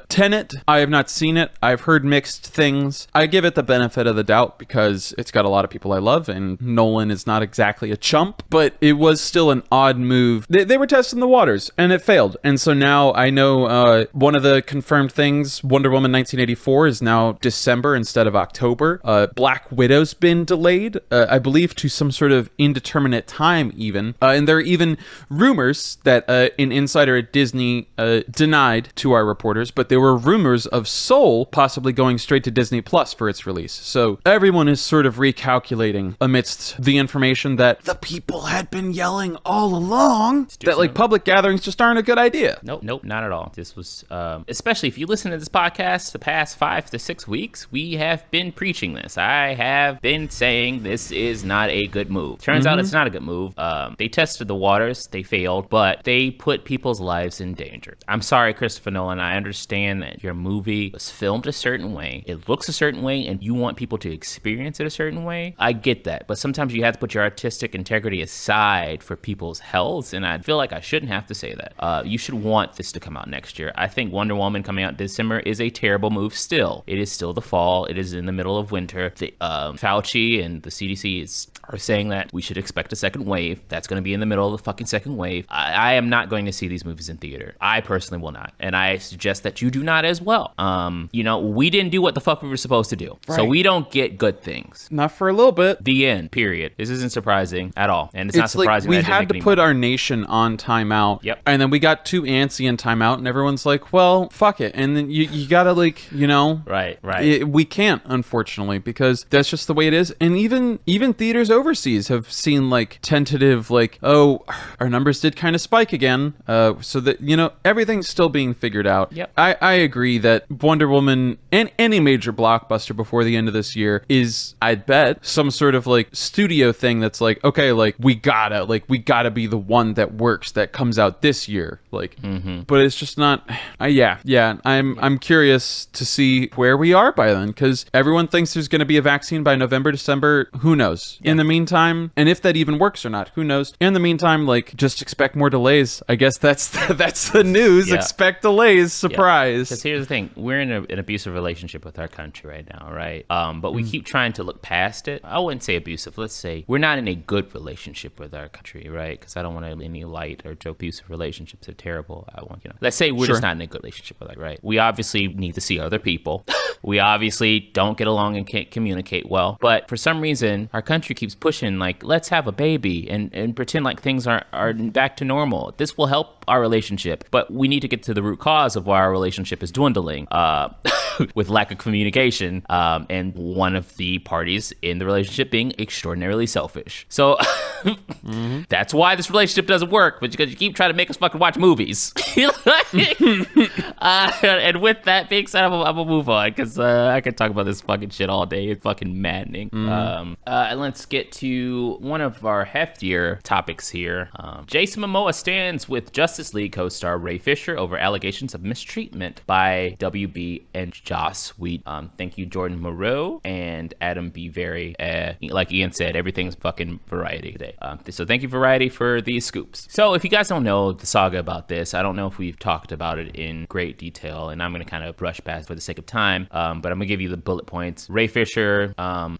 Tenet, I have not seen it. I've heard mixed things. I give it the benefit of the doubt because it's got a lot of people I love, and Nolan is not exactly a chump, but it was still an odd move. They were testing the waters, and it failed. And so now I know one of the confirmed things, Wonder Woman 1984, is now December instead of October. Black Widow's been delayed, I believe, to some sort of indeterminate time even. And there are even rumors that an insider at Disney denied to our reporters, but there were rumors of Soul possibly going straight to Disney Plus for its release. So everyone is sort of recalculating amidst the information that the people had been yelling all along that like public gatherings just aren't a good idea. Nope, not at all. This was, especially if you listen to this podcast the past 5 to 6 weeks, we have been preaching this. I have been saying this is not a good move. Turns out it's not a good move. They tested the waters, they failed, but they put people's lives in danger. I'm sorry, Christopher Nolan, I understand that your movie was filmed a certain way, it looks a certain way, and you want people to experience it a certain way. I get that, but sometimes you have to put your artistic integrity aside for people's health, and I feel like I shouldn't have to say that. You should want this to come out next year. I think Wonder Woman coming out December is a terrible move still. It is still the fall. It is in the middle of winter. Fauci and the CDC are saying that we should expect a second wave. That's going to be in the middle of the fucking second wave. I am not going to see these movies in theater. I personally will not. And I suggest that you do not as well. We didn't do what the fuck we were supposed to do. Right. So we don't get good things. Not for a little bit. The end, period. This isn't surprising at all. And it's not surprising like we that had to put our nation on timeout. Yep. And then we got too antsy in timeout and everyone's like, well, fuck it. And then you gotta Right. We can't, unfortunately, because that's just the way it is. And even theaters overseas have seen like tentative, like, oh, our numbers did kind of spike again. So that, everything's still being figured out. Yep. I agree that Wonder Woman and any major blockbuster before the end of this year is, I'd bet, some sort of like studio thing that's like, okay, like we gotta be the one that works, that comes out this year. Like, but it's just not, I'm curious to see where we are by then, because everyone thinks there's going to be a vaccine by November, December. Who knows? Yeah. In the meantime, and if that even works or not, who knows? In the meantime, like, just expect more delays. I guess that's the news. Yeah. Expect delays. Surprise. Because here's the thing. We're in an abusive relationship with our country right now, right? But we keep trying to look past it. I wouldn't say abusive. Let's say we're not in a good relationship with our country, right? Because I don't want any light or abusive relationships are terrible. I want, let's say we're just not in a good relationship with it, right? We obviously need to see other people. We obviously don't get along and can't communicate well. But for some reason, our country keeps pushing, like, let's have a baby and pretend like things are back to normal. This will help our relationship. But we need to get to the root cause of why our relationship is dwindling with lack of communication and one of the parties in the relationship being extraordinarily selfish. So that's why this relationship doesn't work, but because you keep trying to make us fucking watch movies. And with that being said, I'm gonna move on because I could talk about this fucking shit all day. It's fucking maddening. And let's get to one of our heftier topics here. Jason Momoa stands with Justice League co-star Ray Fisher over allegations of mistreatment by WB and Joss Whedon. Thank you, Jordan Moreau and Adam B. Very. Like Ian said, everything's fucking Variety today. So thank you, Variety, for these scoops. So if you guys don't know the saga about this, I don't know if we've talked about it in great detail, and I'm going to kind of brush past for the sake of time, but I'm going to give you the bullet points. Ray Fisher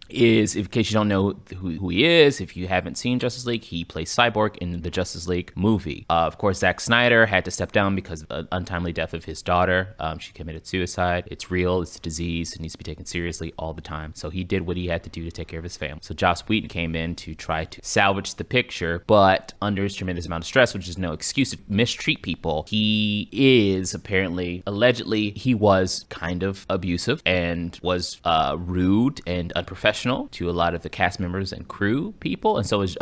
is, in case you don't know who he is, if you haven't seen Justice League, he plays Cyborg in the Justice League movie. Of course, Zack Snyder had to step down because of the untimely death of his daughter. She committed suicide. It's real. It's a disease. It needs to be taken seriously all the time. So he did what he had to do to take care of his family. So Joss Whedon came in to try to salvage salvage the picture, but under his tremendous amount of stress, which is no excuse to mistreat people, he is apparently, allegedly, he was kind of abusive and was rude and unprofessional to a lot of the cast members and crew people. And so was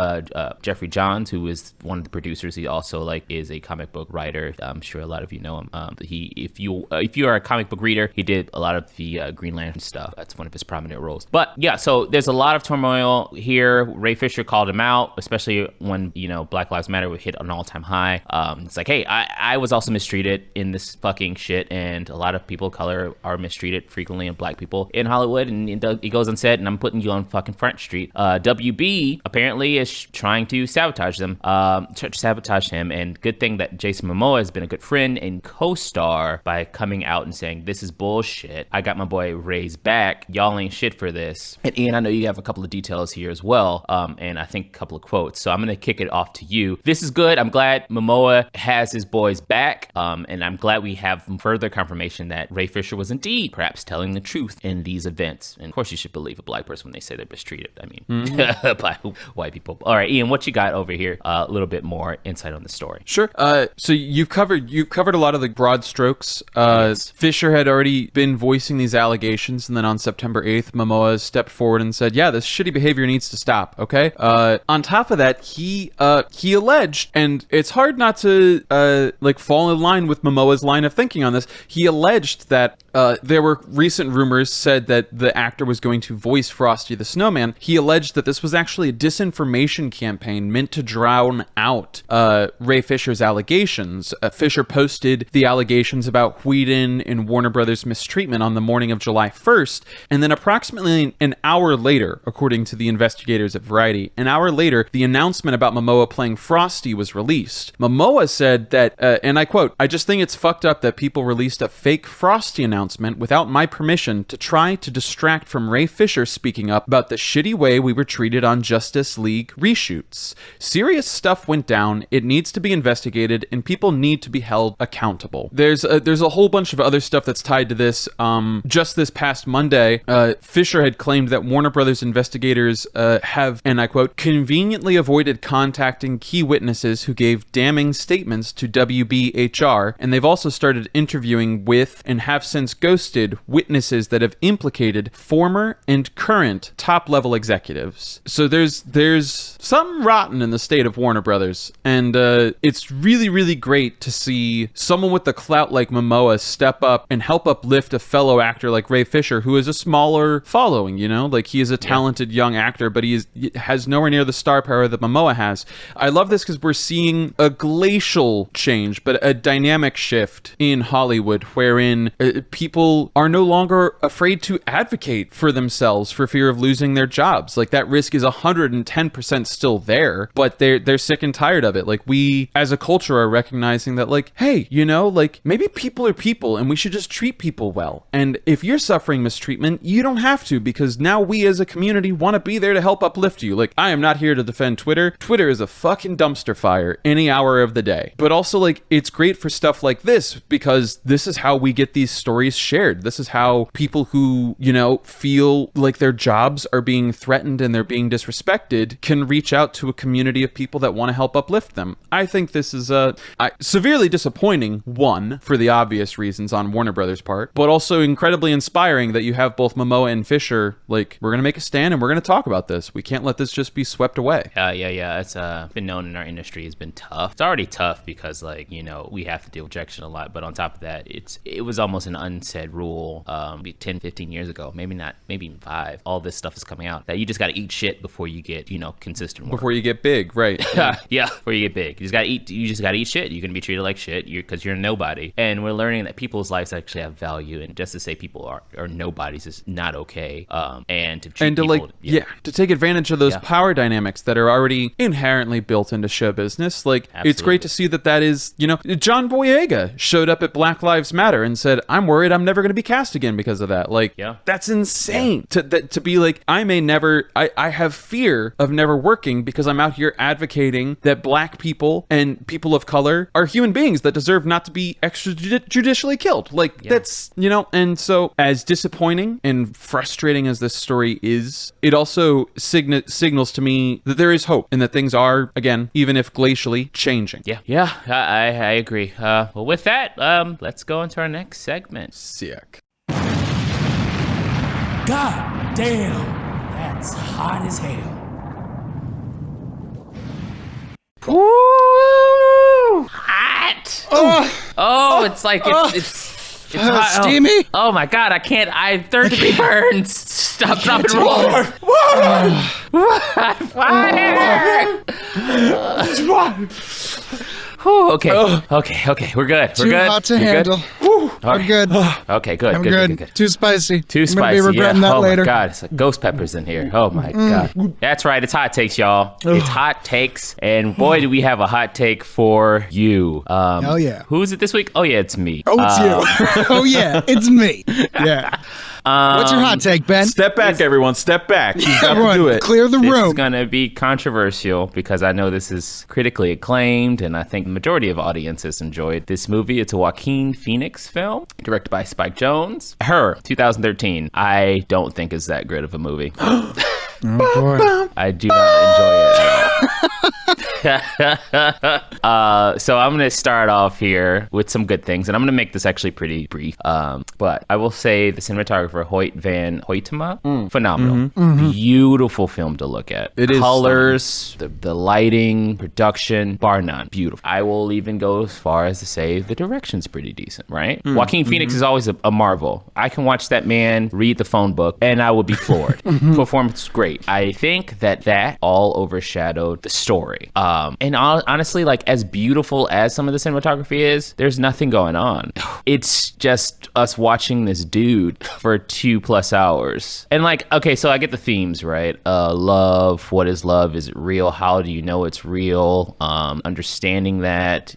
Jeffrey Johns, who is one of the producers. He also is a comic book writer. I'm sure a lot of you know him. If you are a comic book reader, he did a lot of the Green Lantern stuff. That's one of his prominent roles. But yeah, so there's a lot of turmoil here. Ray Fisher called him out, especially when Black Lives Matter would hit an all-time high. It's like, hey, I was also mistreated in this fucking shit, and a lot of people of color are mistreated frequently, and black people in Hollywood. And he goes and said, and I'm putting you on fucking Front Street. WB apparently is trying to sabotage them, sabotage him. And good thing that Jason Momoa has been a good friend and co-star by coming out and saying, this is bullshit. I got my boy Ray's back. Y'all ain't shit for this. And Ian, I know you have a couple of details here as well, and I think a couple of quotes. So I'm going to kick it off to you. This is good. I'm glad Momoa has his boys back, and I'm glad we have further confirmation that Ray Fisher was indeed perhaps telling the truth in these events. And of course, you should believe a black person when they say they're mistreated. I mean, by white people. All right, Ian, what you got over here? A little bit more insight on the story. Sure. So you've covered a lot of the broad strokes. Yes. Fisher had already been voicing these allegations, and then on September 8th, Momoa stepped forward and said, yeah, this shitty behavior needs to stop, okay? On top of that, he alleged, and it's hard not to fall in line with Momoa's line of thinking on this. He alleged that there were recent rumors said that the actor was going to voice Frosty the Snowman. He alleged that this was actually a disinformation campaign meant to drown out Ray Fisher's allegations. Fisher posted the allegations about Whedon and Warner Brothers mistreatment on the morning of July 1st, and then approximately an hour later, according to the investigators at Variety, an hour later, the announcement about Momoa playing Frosty was released. Momoa said that, and I quote, I just think it's fucked up that people released a fake Frosty announcement without my permission to try to distract from Ray Fisher speaking up about the shitty way we were treated on Justice League reshoots. Serious stuff went down, it needs to be investigated, and people need to be held accountable. There's a whole bunch of other stuff that's tied to this. Just this past Monday, Fisher had claimed that Warner Brothers investigators have, and I quote, conveniently avoided contacting key witnesses who gave damning statements to WBHR, and they've also started interviewing with and have since ghosted witnesses that have implicated former and current top-level executives. So there's something rotten in the state of Warner Brothers, and it's really, really great to see someone with the clout like Momoa step up and help uplift a fellow actor like Ray Fisher, who is a smaller following, he is a talented young actor, but he has nowhere near the star power that Momoa has. I love this because we're seeing a glacial change, but a dynamic shift in Hollywood wherein people are no longer afraid to advocate for themselves for fear of losing their jobs. That risk is 110% still there, but they're sick and tired of it. We as a culture are recognizing that hey, maybe people are people and we should just treat people well. And if you're suffering mistreatment, you don't have to, because now we as a community want to be there to help uplift you. I am not here to defend Twitter. Twitter is a fucking dumpster fire any hour of the day. But also it's great for stuff like this, because this is how we get these stories shared. This is how people who, feel like their jobs are being threatened and they're being disrespected can reach out to a community of people that want to help uplift them. I think this is severely disappointing, one, for the obvious reasons on Warner Brothers' part, but also incredibly inspiring that you have both Momoa and Fisher, we're going to make a stand and we're going to talk about this. We can't let this just be swept away. Yeah. It's been known in our industry has been tough. It's already tough because, we have to deal with rejection a lot, but on top of that, it was almost an unsaid rule 10, 15 years ago, maybe not, maybe even 5. All this stuff is coming out that you just got to eat shit before you get, consistent work. Before you get big, right. Yeah, before you get big. You just got to eat shit. You're going to be treated like shit because you're nobody. And we're learning that people's lives actually have value, and just to say people are nobodies is not okay. And to treat people, to take advantage of those power dynamics that are already inherently built into show business. It's great to see that is, John Boyega showed up at Black Lives Matter and said, I'm worried afraid I'm never going to be cast again because of that. Like, that's insane to be like, I have fear of never working because I'm out here advocating that black people and people of color are human beings that deserve not to be extrajudicially killed. Like, that's, and so as disappointing and frustrating as this story is, it also signals to me that there is hope and that things are, again, even if glacially, changing. Yeah, I agree. Well, with that, let's go into our next segment. Sick. God damn, that's hot as hell. Woo! Hot! Oh, it's like it's hot. Steamy? Oh my God, I can't. I third degree burns. Stop, drop, and roll. Fire! Okay, we're good. Too hot to handle. I'm good. Okay, good. I'm good. good. Too spicy. Too spicy. I'm gonna be regretting that later. Oh my God, it's like ghost peppers in here. Oh my God. That's right. It's hot takes, y'all. It's hot takes, and boy, do we have a hot take for you. Hell yeah. Who is it this week? Oh yeah, it's me. Oh, it's you. Oh yeah, it's me. Yeah. What's your hot take, Ben? Step back, everyone. Step back. You got to Everyone, do it. clear the This room. is going to be controversial because I know this is critically acclaimed, and I think the majority of audiences enjoyed this movie. It's a Joaquin Phoenix film, directed by Spike Jonze. Her, 2013. I don't think is that great of a movie. Oh, boy. I do not enjoy it at all. So I'm going to start off here with some good things, and I'm going to make this actually pretty brief. But I will say the cinematographer Hoyt van Hoytema, phenomenal. Beautiful film to look at. It is colors, the lighting, production, bar none. Beautiful. I will even go as far as to say the direction's pretty decent, right? Joaquin Phoenix is always a marvel. I can watch that man read the phone book, and I would be floored. Performance great. I think that all overshadowed the story. And honestly, like, as beautiful as some of the cinematography is, there's nothing going on. It's just us watching this dude for 2+ hours. And like, okay, so I get the themes, right? Love, what is love? Is it real? How do you know it's real? Understanding that,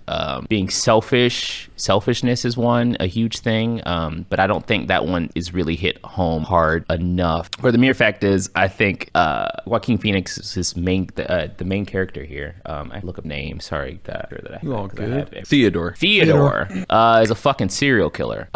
being selfishness is a huge thing. But I don't think that one is really hit home hard enough. Or the mere fact is, I think Joaquin Phoenix is the main character here. I look up names. Sorry, You all good? Theodore is a fucking serial killer.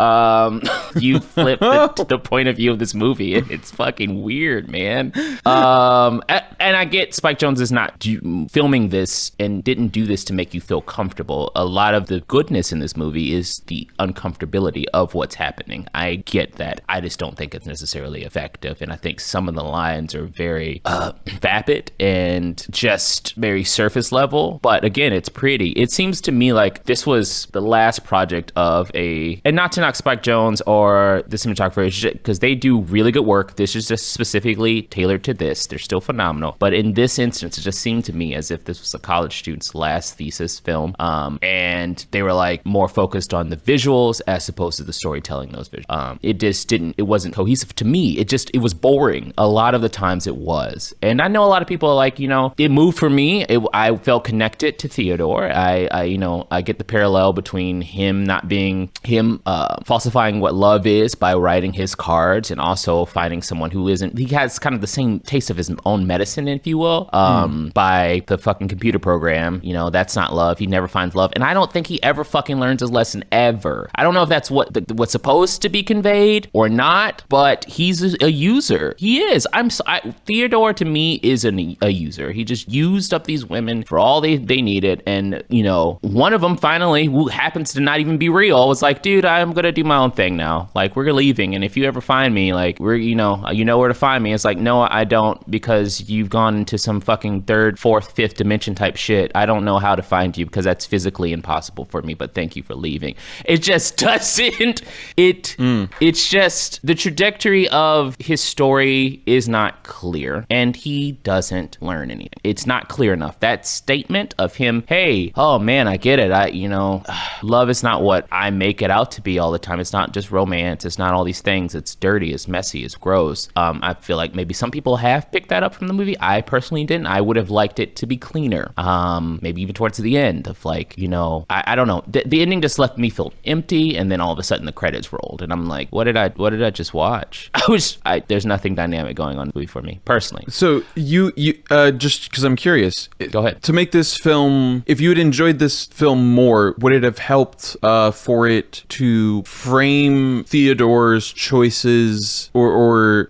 You flip the point of view of this movie. It's fucking weird, man. And I get Spike Jonze is not filming this and didn't do this to make you feel comfortable. A lot of the goodness in this movie is the uncomfortability of what's happening. I get that. I just don't think it's necessarily effective. And I think some of the lines are very vapid and just very surface level. But again, it's pretty. It seems to me like this was the last project of and not to knock Spike Jonze or the cinematographer, because they do really good work. This is just specifically tailored to this. They're still phenomenal. But in this instance, it just seemed to me as if this was a college student's last thesis film. And they were like more focused on the visuals as opposed to the storytelling those visuals. It wasn't cohesive to me. It was boring. A lot of the times it was. And I know a lot of people are like, it moved for me. I felt connected to Theodore. I get the parallel between him not being falsifying what love is by writing his cards, and also finding someone who isn't. He has kind of the same taste of his own medicine, if you will, by the fucking computer program. That's not love. He never finds love, and I don't think he ever fucking learns his lesson ever. I don't know if that's what's supposed to be conveyed or not, but he's a user. He is. Theodore to me is a user. He just used up these women for all they needed, and one of them finally, who happens to not even be real, was like, dude, I'm gonna do my own thing now. Like, we're leaving, and if you ever find me, like, you know where to find me. It's like, no, I don't, because you've gone into some fucking third, fourth, fifth dimension type shit. I don't know how to find you because that's physically impossible for me, but thank you for leaving. It just doesn't. It's just the trajectory of his story is not clear, and he doesn't learn anything. It's not clear enough. That statement of him, hey, oh man, I get it. Love is not what I make it out to be all the time. It's not just romance. It's not all these things. It's dirty. It's messy. It's gross. I feel like maybe some people have picked that up from the movie. I personally didn't. I would have liked it to be cleaner. Maybe even towards the end of like, you know, I don't know. The ending just left me feel empty, and then all of a sudden the credits rolled, and I'm like, what did I just watch? There's nothing dynamic going on in the movie for me personally. So you just because I'm curious, Go ahead. To make this film, if you had enjoyed this film more, would it have helped for it to frame Theodore's choices or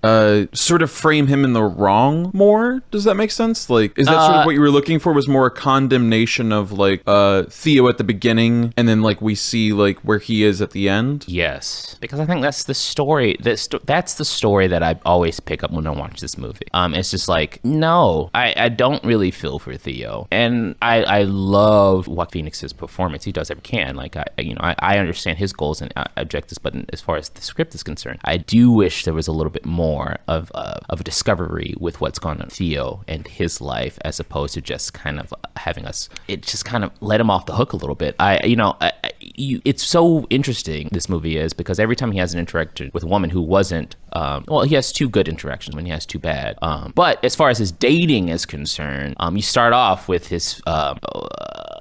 sort of frame him in the wrong more? Does that make sense? Like, is that sort of what you were looking for? Was more a condemnation of like Theo at the beginning, and then like we see like where he is at the end? Yes, because I think that's the story. That's the story that I always pick up when I watch this movie. It's just like, no, I don't really feel for Theo, and I love Joaquin Phoenix's performance. He does every can. Like I understand his goals and objectives, but as far as the script is concerned, I do wish there was a little bit more of a discovery with what's going on with Theo and his life, as opposed to just kind of having us. It just kind of let him off the hook a little bit. It's so interesting, this movie is, because every time he has an interaction with a woman who wasn't, he has two good interactions when he has two bad. But as far as his dating is concerned, you start off with his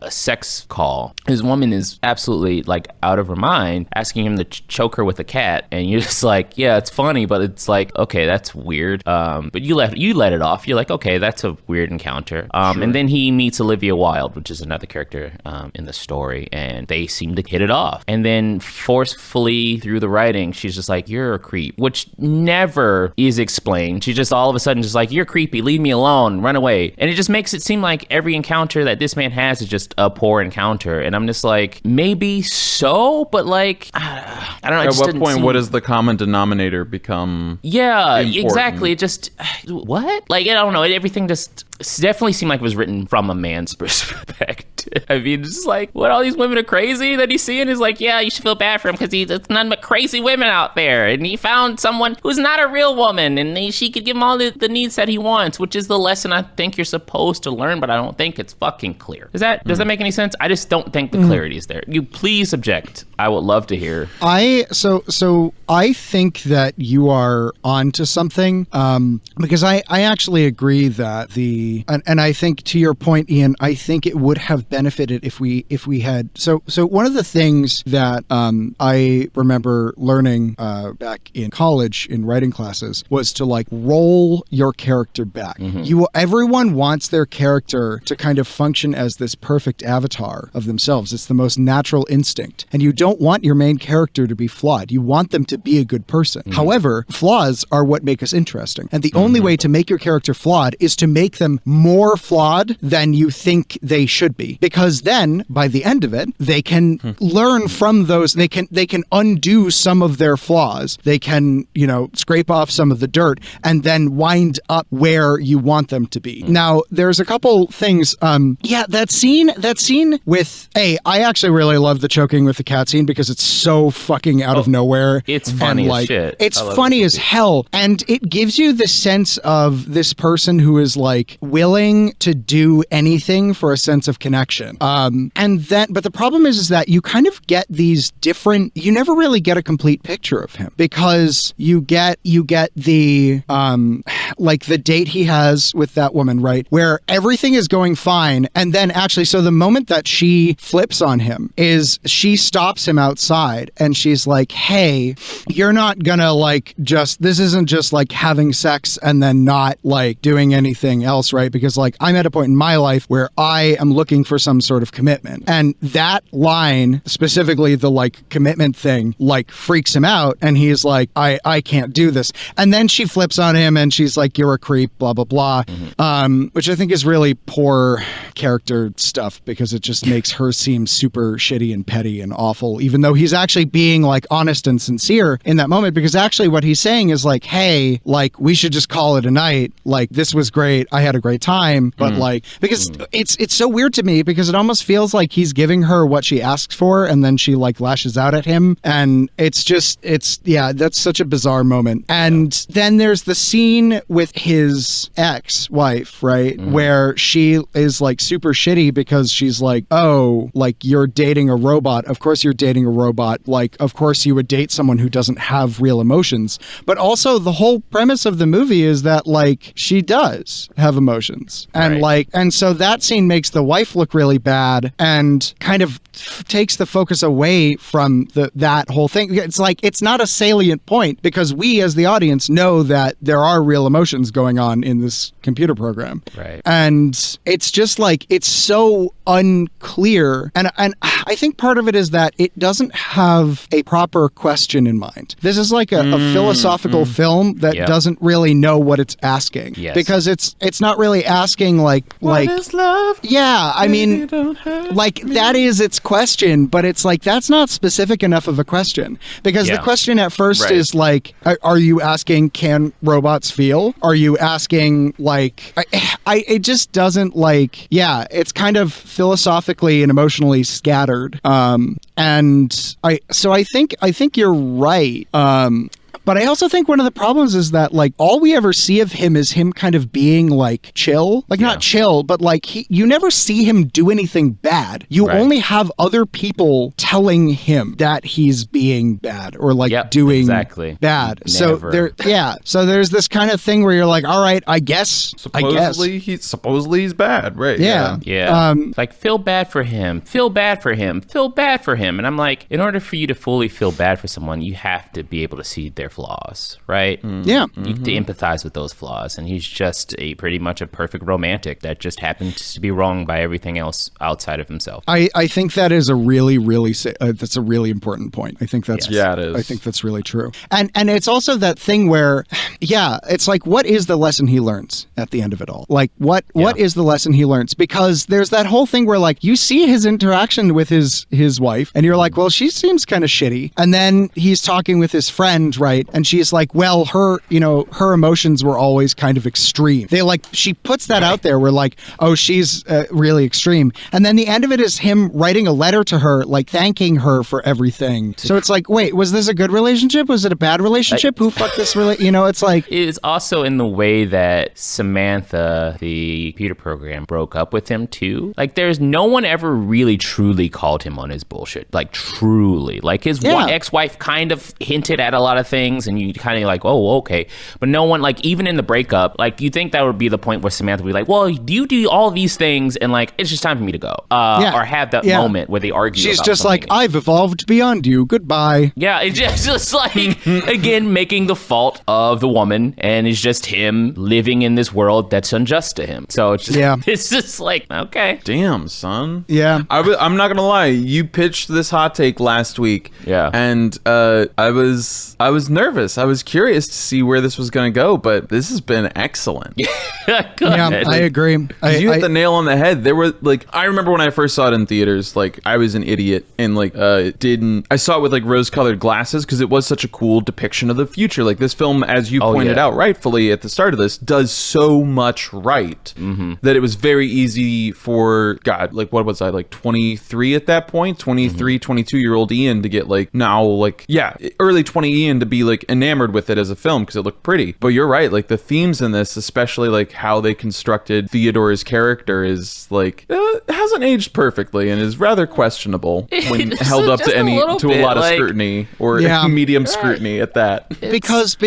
sex call. His woman is absolutely like out of her mind, asking him to choke her with a cat, and you're just like, yeah, it's funny, but it's like, okay, that's weird. But you let it off. You're like, okay, that's a weird encounter. Sure. And then he meets Olivia Wilde, which is another character in the story, and they seem to hit it off. And then forcefully through the writing, she's just like, you're a creep, which never is explained. She just all of a sudden just like, you're creepy, leave me alone, run away. And it just makes it seem like every encounter that this man has is just a poor encounter. And I'm just like, maybe so, but like, I don't know. At what point, what does the common denominator become? Yeah, important? Exactly. It just, what? Like, I don't know. Everything just definitely seemed like it was written from a man's perspective. I mean, it's just like, what, all these women are crazy that he's seeing? Is like, yeah, you should feel bad for him because there's none but crazy women out there. And he found someone who's not a real woman, and she could give him all the needs that he wants, which is the lesson I think you're supposed to learn, but I don't think it's fucking clear. Does that make any sense? I just don't think the clarity is there. You please object. I would love to hear. So I think that you are onto something, because I actually agree that and I think, to your point, Ian, I think it would have benefited if we had so one of the things that I remember learning back in college in writing classes was to like roll your character back. Everyone wants their character to kind of function as this perfect avatar of themselves. It's the most natural instinct, and you don't want your main character to be flawed. You want them to be a good person. However, flaws are what make us interesting, and the only way to make your character flawed is to make them more flawed than you think they should be, because then by the end of it they can learn from those. They can undo some of their flaws. They can, scrape off some of the dirt and then wind up where you want them to be. Now, there's a couple things. That scene with I actually really love the choking with the cat scene because it's so fucking out of nowhere. It's funny as shit. It's funny as hell, and it gives you the sense of this person who is like willing to do anything for a sense of connection. But the problem is that you kind of get these different. You never really get a complete picture of him, because you get the like the date he has with that woman, right, where everything is going fine, and then actually, so the moment that she flips on him is she stops him outside, and she's like, hey, you're not gonna this isn't just like having sex and then not like doing anything else, right? Because like I'm at a point in my life where I am looking for some sort of commitment, and that line, specifically the like commitment thing, like freaks him out, and he's like, I can't do this. And then she flips on him and she's like, you're a creep, blah, blah, blah. Which I think is really poor character stuff, because it just makes her seem super shitty and petty and awful, even though he's actually being like honest and sincere in that moment, because actually what he's saying is like, hey, like we should just call it a night. Like this was great. I had a great time. But like, because it's so weird to me, because it almost feels like he's giving her what she asks for, and then she like lashes out at him, and it's that's such a bizarre moment. And then there's the scene with his ex-wife, right, where she is like super shitty because she's like, oh, like you're dating a robot. Of course you're dating a robot. Like, of course you would date someone who doesn't have real emotions. But also the whole premise of the movie is that like she does have emotions, and and so that scene makes the wife look really bad and kind of takes the focus away from that whole thing. It's like it's not a salient point because we as the audience know that there are real emotions going on in this computer program. Right. And it's just like it's so unclear. And I think part of it is that it doesn't have a proper question in mind. This is like a philosophical film that doesn't really know what it's asking. Yes. Because it's not really asking what is love? Yeah, I mean, like that is its question, but it's like that's not specific enough of a question because the question at first is like, are you asking can robots feel? Are you asking like it just doesn't like it's kind of philosophically and emotionally scattered. And I think you're right. But I also think one of the problems is that, like, all we ever see of him is him kind of being, like, chill. Like, not chill, but, like, you never see him do anything bad. You only have other people telling him that he's being bad or, like, doing bad. So there's this kind of thing where you're like, all right, I guess. Supposedly he's bad, right? Yeah. Like, feel bad for him. Feel bad for him. Feel bad for him. And I'm like, in order for you to fully feel bad for someone, you have to be able to see their flaws, right? Yeah. You have to empathize with those flaws, and he's just pretty much a perfect romantic that just happens to be wrong by everything else outside of himself. I think that is a really, really that's a really important point. I think that's it is. I think that's really true. And it's also that thing where, it's like, what is the lesson he learns at the end of it all? Like, what is the lesson he learns? Because there's that whole thing where, like, you see his interaction with his wife, and you're like, well, she seems kind of shitty. And then he's talking with his friend, right? And she's like, well, her emotions were always kind of extreme. She puts that out there where like, oh, she's really extreme. And then the end of it is him writing a letter to her, like thanking her for everything. So it's like, wait, was this a good relationship? Was it a bad relationship? Who fucked this it's like. It is also in the way that Samantha, the computer program, broke up with him too. Like there's no one ever really truly called him on his bullshit. Like truly. Like his ex-wife kind of hinted at a lot of things, and you kind of like, oh, okay. But no one, like, even in the breakup, like, you think that would be the point where Samantha would be like, well, do you do all these things? And, like, it's just time for me to go. Or have that moment where they argue. She's just like, I've evolved beyond you. Goodbye. Yeah, it's just like, again, making the fault of the woman, and it's just him living in this world that's unjust to him. So it's just, it's just like, okay. Damn, son. Yeah. I'm not going to lie. You pitched this hot take last week. Yeah. And I was nervous. I was curious to see where this was going to go, but this has been excellent. I agree. You hit the nail on the head. There were like, I remember when I first saw it in theaters, like I was an idiot and like I saw it with like rose-colored glasses because it was such a cool depiction of the future. Like this film, as you pointed out rightfully at the start of this, does so much right that it was very easy for like what was I, like 23 at that point, 23, 22-year-old Ian to get like now like early 20 Ian to be like enamored with it as a film because it looked pretty. But you're right, like the themes in this, especially like how they constructed Theodore's character, is like hasn't aged perfectly and is rather questionable when held up to a lot of scrutiny or medium scrutiny at that. Because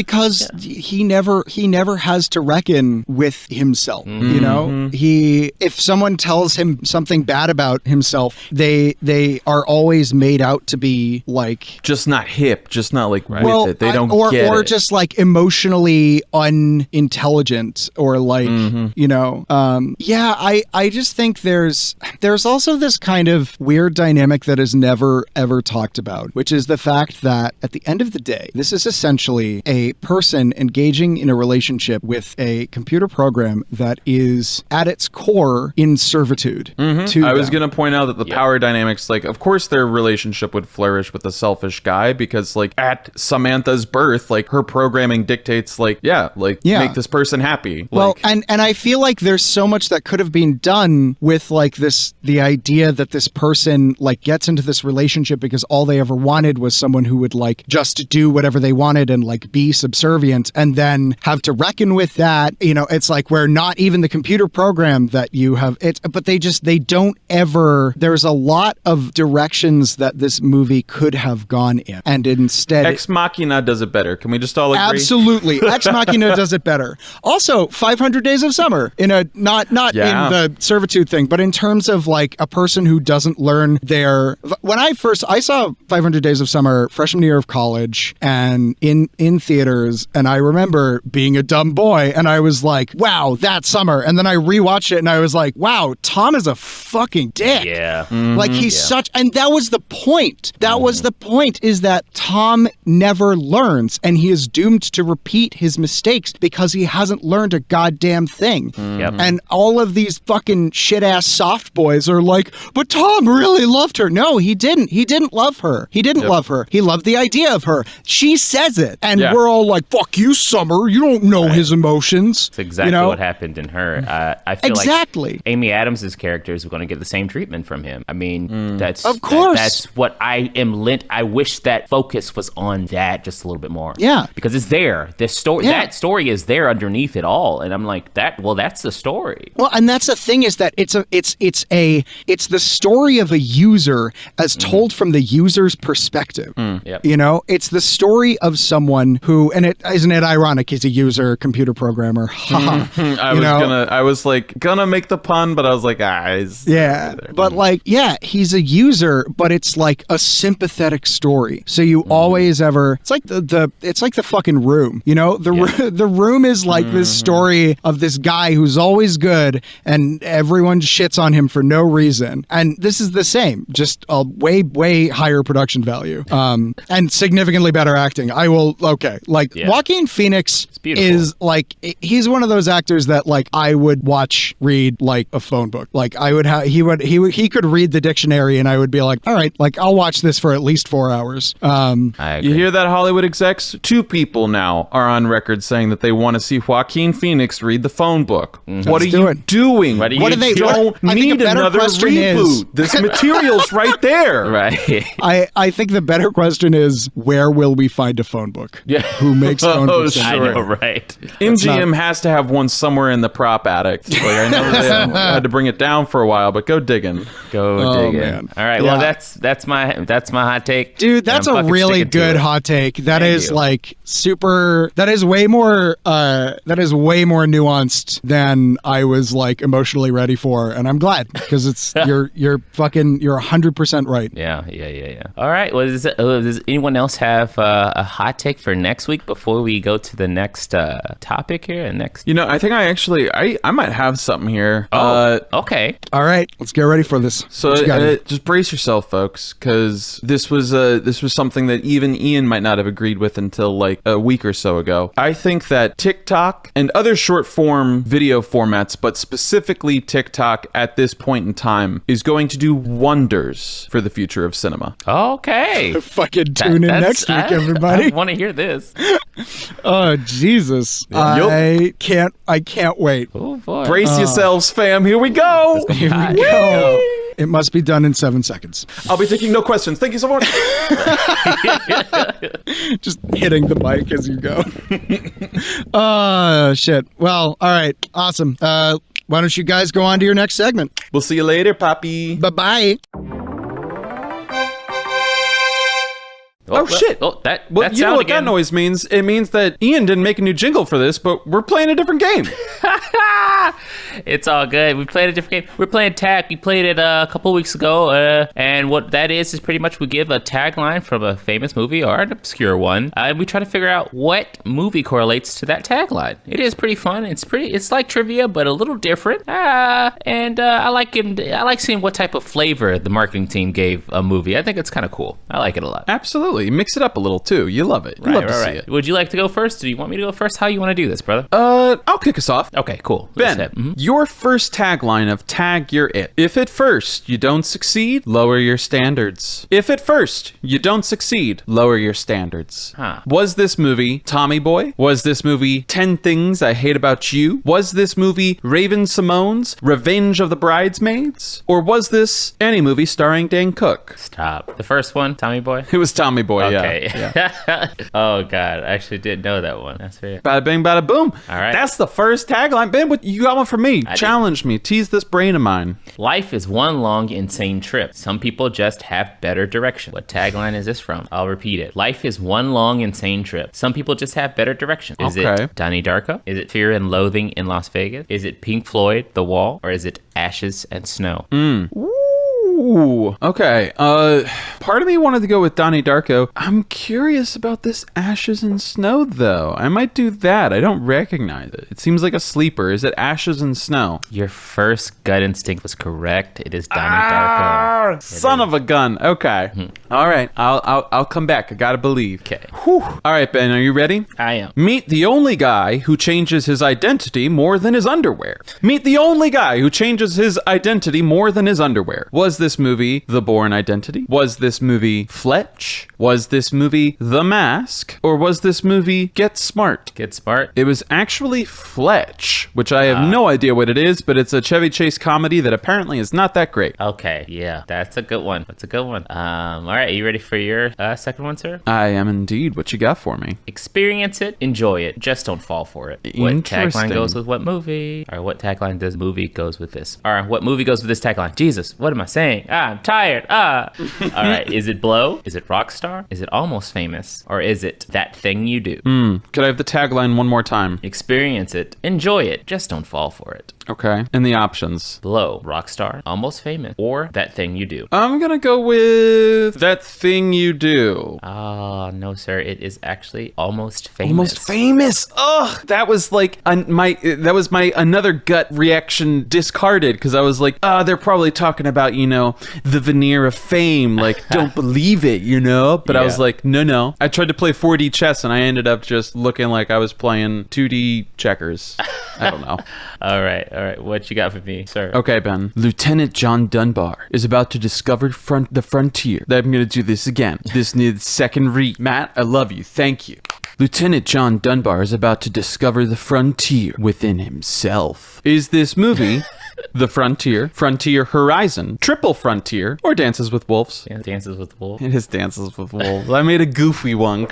he never has to reckon with himself. You know, if someone tells him something bad about himself, they are always made out to be like just not hip, just not like with it. They don't get it. Or just like emotionally unintelligent or like I just think there's also this kind of weird dynamic that is never ever talked about, which is the fact that at the end of the day, this is essentially a person engaging in a relationship with a computer program that is at its core in servitude to I was going to point out that the power dynamics, like of course their relationship would flourish with a selfish guy because like at Samantha's Amanda's birth, like her programming dictates like, make this person happy. Well, like, and I feel like there's so much that could have been done with like the idea that this person like gets into this relationship because all they ever wanted was someone who would like just do whatever they wanted and like be subservient, and then have to reckon with that. You know, it's like where not even the computer program that you have it, but they don't ever. There's a lot of directions that this movie could have gone in, and instead Ex Machina does it better. Can we just all agree? Absolutely. Ex Machina does it better. Also, 500 Days of Summer, in a not in the servitude thing, but in terms of like a person who doesn't learn their. When I saw 500 Days of Summer freshman year of college and in theaters, and I remember being a dumb boy and I was like, wow, that's summer. And then I rewatched it and I was like, wow, Tom is a fucking dick. Yeah. Like he's such, and that was the point. That was the point, is that Tom never learns and he is doomed to repeat his mistakes because he hasn't learned a goddamn thing. Yep. And all of these fucking shit ass soft boys are like, but Tom really loved her. No, he didn't. He didn't love her. He didn't love her. He loved the idea of her. She says it. And we're all like, fuck you, Summer. You don't know his emotions. It's exactly what happened in her. I feel like Amy Adams' character is going to get the same treatment from him. I mean, that's of course. That's what I am lent. I wish that focus was on that just a little bit more. Yeah. Because it's there. The story, that story is there underneath it all. And I'm like, that's the story. Well, and that's the thing, is that it's the story of a user as told from the user's perspective. Yep. You know, it's the story of someone who, and isn't it ironic? He's a user, computer programmer. I was gonna make the pun, but I was like, he's a user, but it's like a sympathetic story. So you always it's like the fucking Room. You know, the Room is like this story of this guy who's always good and everyone shits on him for no reason. And this is the same, just a way higher production value, and significantly better acting. Joaquin Phoenix is like, he's one of those actors that like I would read like a phone book. Like I would have, he could read the dictionary and I would be like, all right, like I'll watch this for at least 4 hours. You hear that, Hollywood execs? 2 people now are on record saying that they want to see Joaquin Phoenix read the phone book. What are you doing? What Don't need another reboot. This material's right there. Right. I think the better question is, where will we find a phone book? Yeah. Who makes phone books? Sure. I know, right? MGM has to have one somewhere in the prop attic. Like, I know they had to bring it down for a while, but go digging. Man. All right. Well, that's my hot take. Dude, that's a really good hot take. That is like super. That is way more nuanced than I was like emotionally ready for, and I'm glad, because it's you're 100% right. Yeah. All right. Well, does anyone else have a hot take for next week before we go to the next topic here? I think I might have something here. Okay. All right, let's get ready for this. So just brace yourself, folks, because this was something that even Ian might not have agreed with until like a week or so ago. I think that TikTok and other short form video formats, but specifically TikTok at this point in time, is going to do wonders for the future of cinema. Okay. Fucking tune in next week, everybody. I want to hear this. Oh, Jesus. I can't wait. Oh, boy. Brace yourselves, fam. Here we go. Here we go. It must be done in 7 seconds. I'll be taking no questions. Thank you so much. Just hitting the mic as you go. Oh, shit. Well, all right. Awesome. Why don't you guys go on to your next segment? We'll see you later, Poppy. Bye-bye. Oh, shit. You know what that noise means? It means that Ian didn't make a new jingle for this, but we're playing a different game. It's all good. We played a different game. We're playing tag. We played it a couple weeks ago, and what that is pretty much we give a tagline from a famous movie or an obscure one, and we try to figure out what movie correlates to that tagline. It is pretty fun. It's like trivia, but a little different. I like seeing what type of flavor the marketing team gave a movie. I think it's kind of cool. I like it a lot. Absolutely. Mix it up a little too. You love it. You love to see it. Would you like to go first? Do you want me to go first? How you want to do this, brother? I'll kick us off. Okay, cool. Ben, Your first tagline of Tag Your It. If at first you don't succeed, lower your standards. If at first you don't succeed, lower your standards. Was this movie Tommy Boy? Was this movie 10 Things I Hate About You? Was this movie Raven Simone's Revenge of the Bridesmaids? Or was this any movie starring Dane Cook? Stop. The first one, Tommy Boy? It was Tommy Boy, Okay. yeah. Oh, God. I actually didn't know that one. That's fair. Bada bing, bada boom. All right. That's the first tagline. Ben, you got one for me. Challenge me. Tease this brain of mine. Life is one long, insane trip. Some people just have better direction. What tagline is this from? I'll repeat it. Life is one long, insane trip. Some people just have better direction. Is it Donnie Darko? Is it Fear and Loathing in Las Vegas? Is it Pink Floyd, The Wall? Or is it Ashes and Snow? Ooh, okay. Part of me wanted to go with Donnie Darko. I'm curious about this Ashes and Snow, though. I might do that. I don't recognize it. It seems like a sleeper. Is it Ashes and Snow? Your first gut instinct was correct. It is Donnie Darko. Son of a gun. Okay. All right. I'll come back. I gotta believe. Okay. Whew. All right, Ben. Are you ready? I am. Meet the only guy who changes his identity more than his underwear. Meet the only guy who changes his identity more than his underwear. Was this movie The Bourne Identity? Was this movie Fletch? Was this movie The Mask? Or was this movie Get Smart? Get Smart? It was actually Fletch, which I have no idea what it is, but it's a Chevy Chase comedy that apparently is not that great. Okay, yeah, that's a good one. That's a good one. All right, are you ready for your second one, sir? I am indeed. What you got for me? Experience it, enjoy it, just don't fall for it. What tagline goes with what movie? Or what tagline does movie goes with this? Or what movie goes with this tagline? Jesus, what am I saying? I'm tired. All right, is it Blow? Is it Rockstar? Is it Almost Famous? Or is it That Thing You Do? Could I have the tagline one more time? Experience it, enjoy it, just don't fall for it. Okay. And the options? Blow, Rockstar, Almost Famous, or That Thing You Do. I'm gonna go with That Thing You Do. Oh, no, sir. It is actually Almost Famous. Almost Famous. Ugh, that was like my another gut reaction discarded because I was like, they're probably talking about, the veneer of fame, like don't believe it, But I was like, no. I tried to play 4D chess and I ended up just looking like I was playing 2D checkers. I don't know. All right. What you got for me, sir? Okay, Ben. Lieutenant John Dunbar is about to discover the frontier. I'm gonna do this again. This needs second read. Matt, I love you. Thank you. Lieutenant John Dunbar is about to discover the frontier within himself. Is this movie The Frontier, Frontier Horizon, Triple Frontier, or Dances with Wolves? Yeah, Dances with Wolves. It is Dances with Wolves. I made a goofy one.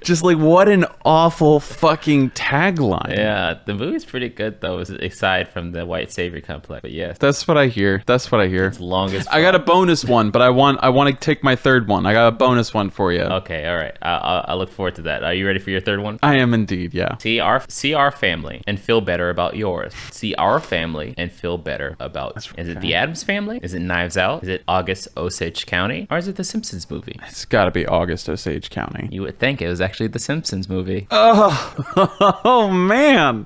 Just like, what an awful fucking tagline. Yeah, the movie's pretty good, though, aside from the white savior complex. But yes. That's what I hear. It's longest. I got a bonus one, but I want to take my third one. I got a bonus one for you. Okay, all right. I'll look forward to that. Are you ready for your third one? I am indeed, yeah. See our family and feel better about yours. See our family and feel better about. Is it The Addams Family? Is it Knives Out? Is it August Osage County? Or is it The Simpsons movie? It's got to be August Osage County. You would think it was actually The Simpsons movie. Oh man.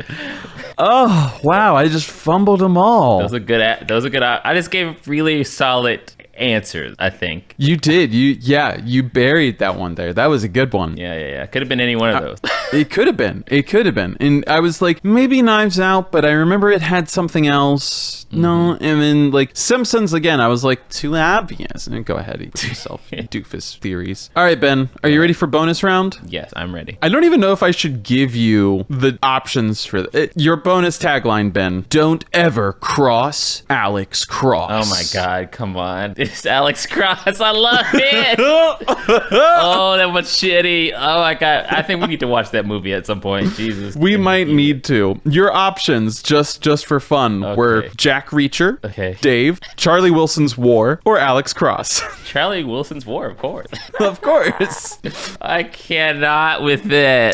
Oh wow! I just fumbled them all. Those are good. I just gave really solid answers, I think. You did. You buried that one there. That was a good one. Yeah. Could have been any one of those. It could have been. And I was like, maybe Knives Out, but I remember it had something else. No, I mean, like Simpsons again. I was like, too obvious. And go ahead, eat yourself, doofus theories. All right, Ben, are you ready for bonus round? Yes, I'm ready. I don't even know if I should give you the options for your bonus tagline, Ben. Don't ever cross Alex Cross. Oh my God, come on. It's Alex Cross. I love it. Oh, that was shitty. Oh my God. I think we need to watch that movie at some point. Jesus. We might need to. Your options, just for fun, were Jack Reacher, Dave, Charlie Wilson's War, or Alex Cross. Charlie Wilson's War, of course. Of course. I cannot with it.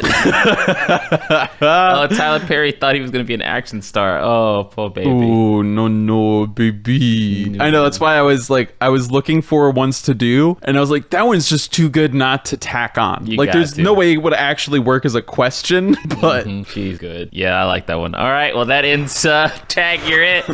Oh, Tyler Perry thought he was going to be an action star. Oh, poor baby. Oh, no, baby. No. I know, that's why I was looking for ones to do, and I was like, that one's just too good not to tack on. There's no way it would actually work as a question, but... She's good. Yeah, I like that one. All right, well, that ends Tag You're It.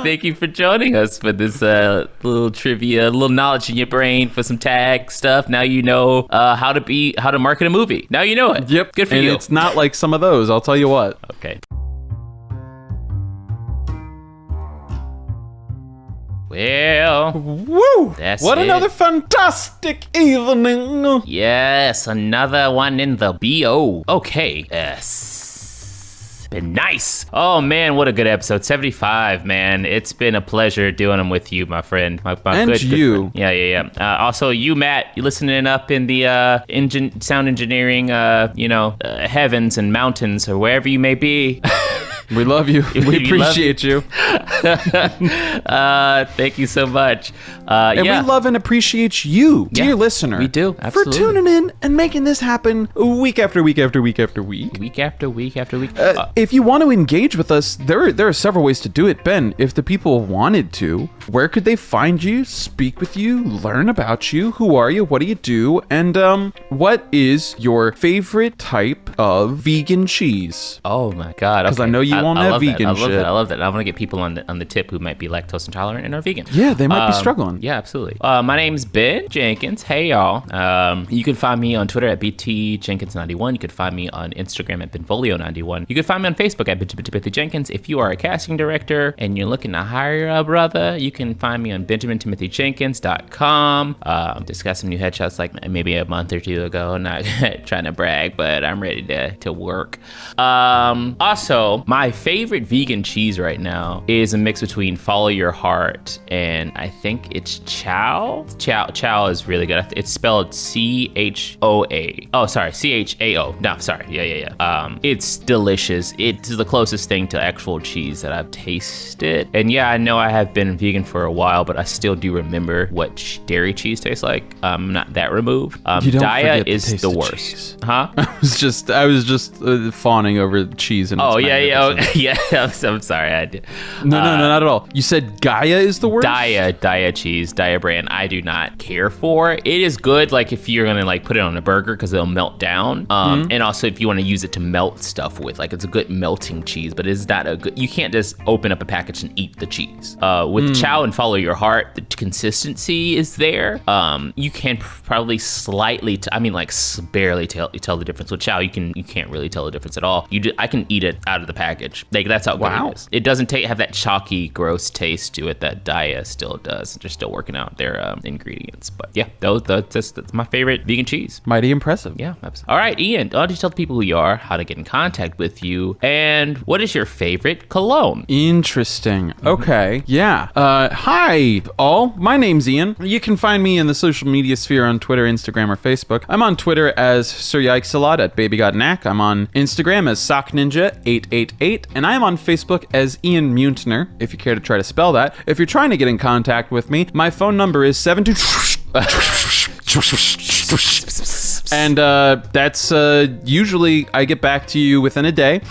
Thank you for joining us for this little trivia, little knowledge in your brain for some tag stuff. Now you know how to market a movie. Now you know it. Yep. Good for you. you. And it's not like some of those, I'll tell you what. Okay. Well, Woo! That's what it. another fantastic evening. yes, another one in the BO. Okay. Been nice. Oh man, what a good episode. 75, man. It's been a pleasure doing them with you, my friend. My And good you. friend. Yeah. Also, you, Matt, you listening up in the sound engineering, heavens and mountains or wherever you may be. We love you. We appreciate you. Thank you so much. And we love and appreciate you, dear listener. we do, absolutely. For tuning in and making this happen week after week after week after week. Week after week after week. If you want to engage with us, there are several ways to do it. Ben, if the people wanted to, where could they find you, speak with you, learn about you? Who are you? What do you do? And what is your favorite type of vegan cheese? Oh my God! Because I know you won't have love vegan that. shit. I love that. I want to get people on the tip who might be lactose intolerant and are vegan. Yeah, they might be struggling. Yeah, absolutely. My name's Ben Jenkins. Hey y'all. You can find me on Twitter at BTJenkins91. You can find me on Instagram at Benvolio91. You can find me on Facebook at Timothée Jenkins. If you are a casting director and you're looking to hire a brother, you can find me on BenjaminTimothyJenkins.com. Just got some new headshots like maybe a month or two ago. Not trying to brag, but I'm ready to work. Also, my favorite vegan cheese right now is a mix between Follow Your Heart and I think it's Chow. Chow is really good. It's spelled CHOA. Oh, sorry, CHAO. No, sorry. Yeah. It's delicious. It's the closest thing to actual cheese that I've tasted. And yeah, I know I have been vegan for a while, but I still do remember what dairy cheese tastes like. I'm not that removed. You don't Daya forget the is taste the of worst. cheese. Huh? I was just fawning over cheese. And Oh yeah. I'm sorry. I did. No, not at all. You said Gaia is the worst? Daya cheese, Daya brand, I do not care for. It is good, like if you're gonna like put it on a burger because it'll melt down. And also if you want to use it to melt stuff with, like it's a good melting cheese, but it's not a good. You can't just open up a package and eat the cheese. With Chow and Follow Your Heart, the consistency is there. You can probably slightly, barely tell the difference. With Chow, you can't really tell the difference at all. I can eat it out of the package. Like that's how good it is. It doesn't have that chalky, gross taste to it that Daya still does. They're still working out their ingredients. But yeah, that's my favorite vegan cheese. Mighty impressive. Yeah, absolutely. All right, Ian, why don't you tell the people who you are, how to get in contact with you, and what is your favorite cologne? Interesting. Okay. Yeah. Hi, all. My name's Ian. You can find me in the social media sphere on Twitter, Instagram, or Facebook. I'm on Twitter as Sir Yikesalot at BabyGotKnack. I'm on Instagram as SockNinja888, and I am on Facebook as Ian Muentener, if you care to try to spell that. If you're trying to get in contact with me, my phone number is 72... And that's usually I get back to you within a day.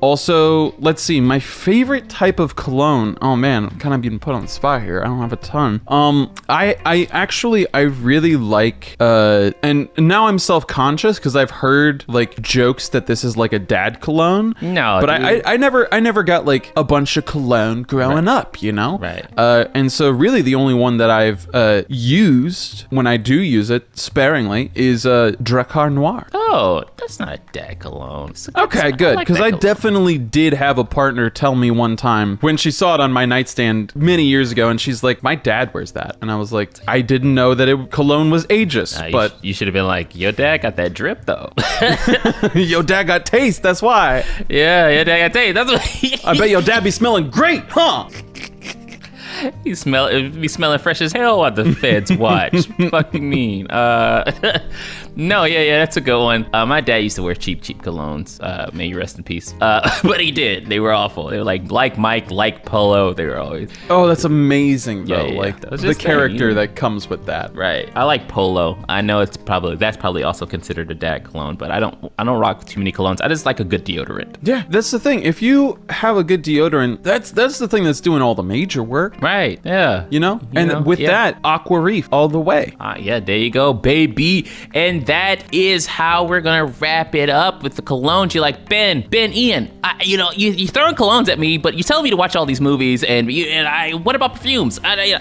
Also, let's see, my favorite type of cologne. Oh man, I'm kind of being put on the spot here. I don't have a ton. I really like and now I'm self-conscious because I've heard like jokes that this is like a dad cologne. No, but dude. I never got like a bunch of cologne growing up, you know? Right. And so really the only one that I've used when I do use it sparingly is Drakkar Noir. Oh, that's not a dad cologne. Okay, good, because I definitely did have a partner tell me one time when she saw it on my nightstand many years ago, and she's like, my dad wears that. And I was like, I didn't know that cologne was ageist, but... You should have been like, your dad got that drip, though. Your dad got taste, that's why. Yeah, your dad got taste. That's what... I bet your dad be smelling great, huh? He be smelling fresh as hell at the feds watch. Fucking mean. No, yeah, that's a good one. My dad used to wear cheap colognes. May you rest in peace. But he did. They were awful. They were like Mike, like Polo. They were always. Oh, that's amazing though. Yeah. Like the character that comes with that. Right. I like Polo. I know that's probably also considered a dad cologne, but I don't rock too many colognes. I just like a good deodorant. Yeah, that's the thing. If you have a good deodorant, that's the thing that's doing all the major work. Right. Yeah. You know? With that, Aqua Reef all the way. Yeah, there you go, baby. And And that is how we're gonna wrap it up with the colognes. You're like, Ben, Ian, you're throwing colognes at me, but you're telling me to watch all these movies, what about perfumes? Aren't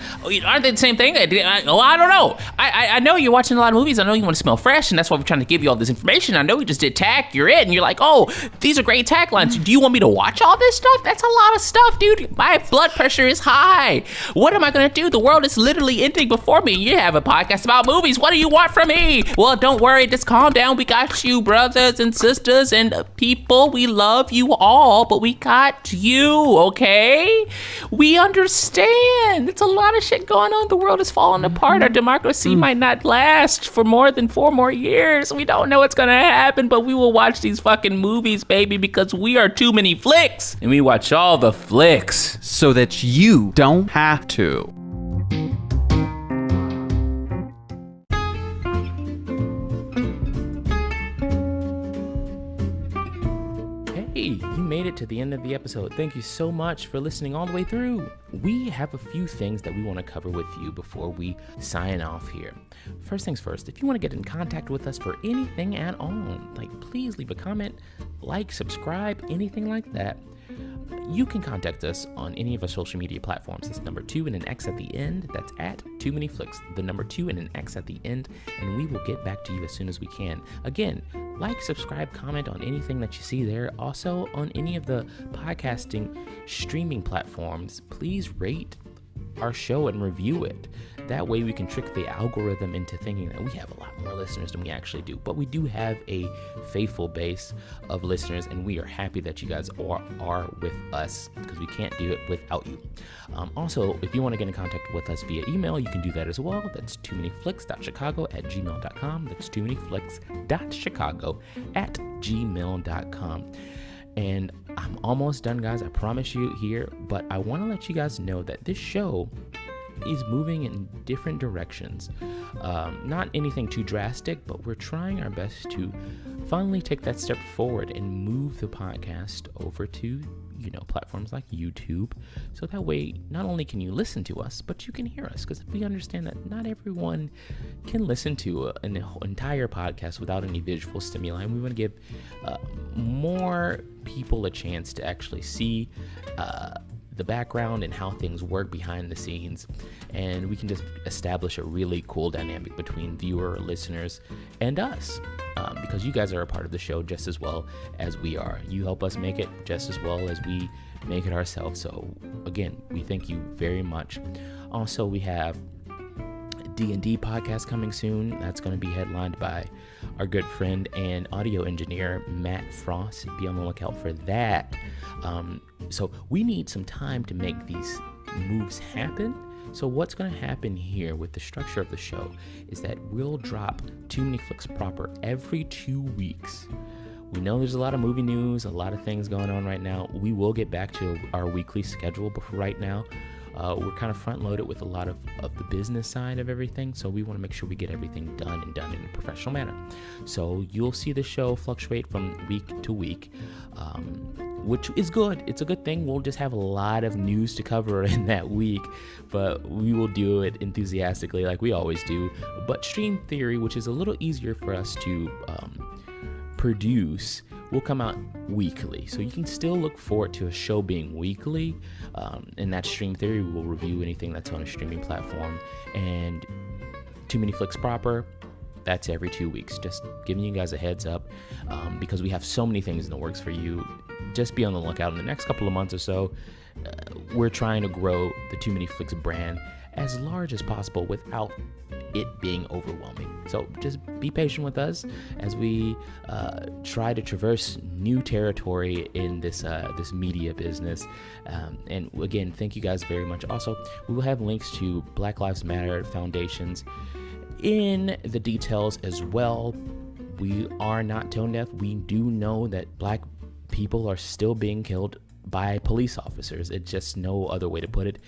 they the same thing? I don't know. I know you're watching a lot of movies. I know you want to smell fresh, and that's why we're trying to give you all this information. I know we just did tack. You're it, and you're like, oh, these are great tack lines. Do you want me to watch all this stuff? That's a lot of stuff, dude. My blood pressure is high. What am I gonna do? The world is literally ending before me. You have a podcast about movies. What do you want from me? Well, don't worry. Just calm down. We got you, brothers and sisters and people. We love you all, but we got you, okay? We understand. It's a lot of shit going on. The world is falling apart. Our democracy might not last for more than 4 more years. We don't know what's gonna happen, but we will watch these fucking movies, baby, because we are Too Many Flix, and we watch all the flicks so that you don't have to. Hey, you made it to the end of the episode. Thank you so much for listening all the way through. We have a few things that we want to cover with you before we sign off here. First things first, if you want to get in contact with us for anything at all, please leave a comment, subscribe, anything like that. You can contact us on any of our social media platforms. It's number 2 and an X at the end. That's at Too Many Flix. The number 2 and an X at the end, and we will get back to you as soon as we can. Again, subscribe, comment on anything that you see there. Also, on any of the podcasting streaming platforms, please rate our show and review it. That way we can trick the algorithm into thinking that we have a lot more listeners than we actually do. But we do have a faithful base of listeners, and we are happy that you guys are with us, because we can't do it without you. Also, if you want to get in contact with us via email, you can do that as well. That's toomanyflix.chicago@gmail.com. That's toomanyflix.chicago@gmail.com. And I'm almost done, guys. I promise you here, but I want to let you guys know that this show is moving in different directions. Not anything too drastic, but we're trying our best to finally take that step forward and move the podcast over to, platforms like YouTube. So that way, not only can you listen to us, but you can hear us, because we understand that not everyone can listen to an entire podcast without any visual stimuli. And we want to give more people a chance to actually see the background and how things work behind the scenes, and we can just establish a really cool dynamic between viewer, listeners, and us, because you guys are a part of the show just as well as we are. You help us make it just as well as we make it ourselves. So again, we thank you very much. Also, we have D&D podcast coming soon. That's going to be headlined by our good friend and audio engineer Matt Frost. Be on the lookout for that. So we need some time to make these moves happen. So what's going to happen here with the structure of the show is that we'll drop Too Many Flix proper every 2 weeks. We know there's a lot of movie news, a lot of things going on right now. We will get back to our weekly schedule, but for right now, we're kind of front loaded with a lot of the business side of everything. So we want to make sure we get everything done in a professional manner. So you'll see the show fluctuate from week to week, which is good. It's a good thing. We'll just have a lot of news to cover in that week, but we will do it enthusiastically like we always do. But Stream Theory, which is a little easier for us to produce, will come out weekly. So you can still look forward to a show being weekly. And that Stream Theory, we will review anything that's on a streaming platform. And Too Many Flix proper, that's every 2 weeks. Just giving you guys a heads up, because we have so many things in the works for you. Just be on the lookout in the next couple of months or so. We're trying to grow the Too Many Flix brand as large as possible without it being overwhelming. So just be patient with us as we try to traverse new territory in this media business. And again, thank you guys very much. Also, we will have links to Black Lives Matter foundations in the details as well. We are not tone deaf. We do know that Black people are still being killed by police officers. It's just no other way to put it.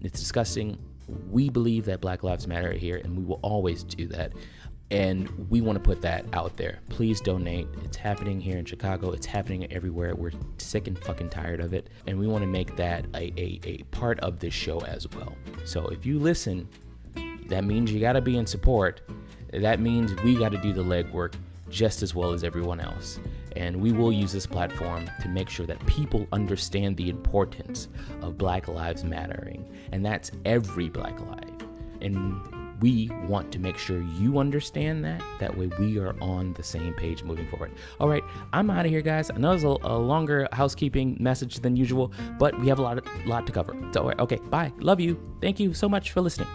It's disgusting. We believe that Black Lives Matter here, and we will always do that. And we want to put that out there. Please donate. It's happening here in Chicago. It's happening everywhere. We're sick and fucking tired of it. And we want to make that a part of this show as well. So if you listen, that means you got to be in support. That means we got to do the legwork just as well as everyone else. And we will use this platform to make sure that people understand the importance of Black Lives Mattering. And that's every Black life. And we want to make sure you understand that. That way we are on the same page moving forward. All right, I'm out of here, guys. I know it's a longer housekeeping message than usual, but we have a lot to cover. So, okay, bye. Love you. Thank you so much for listening.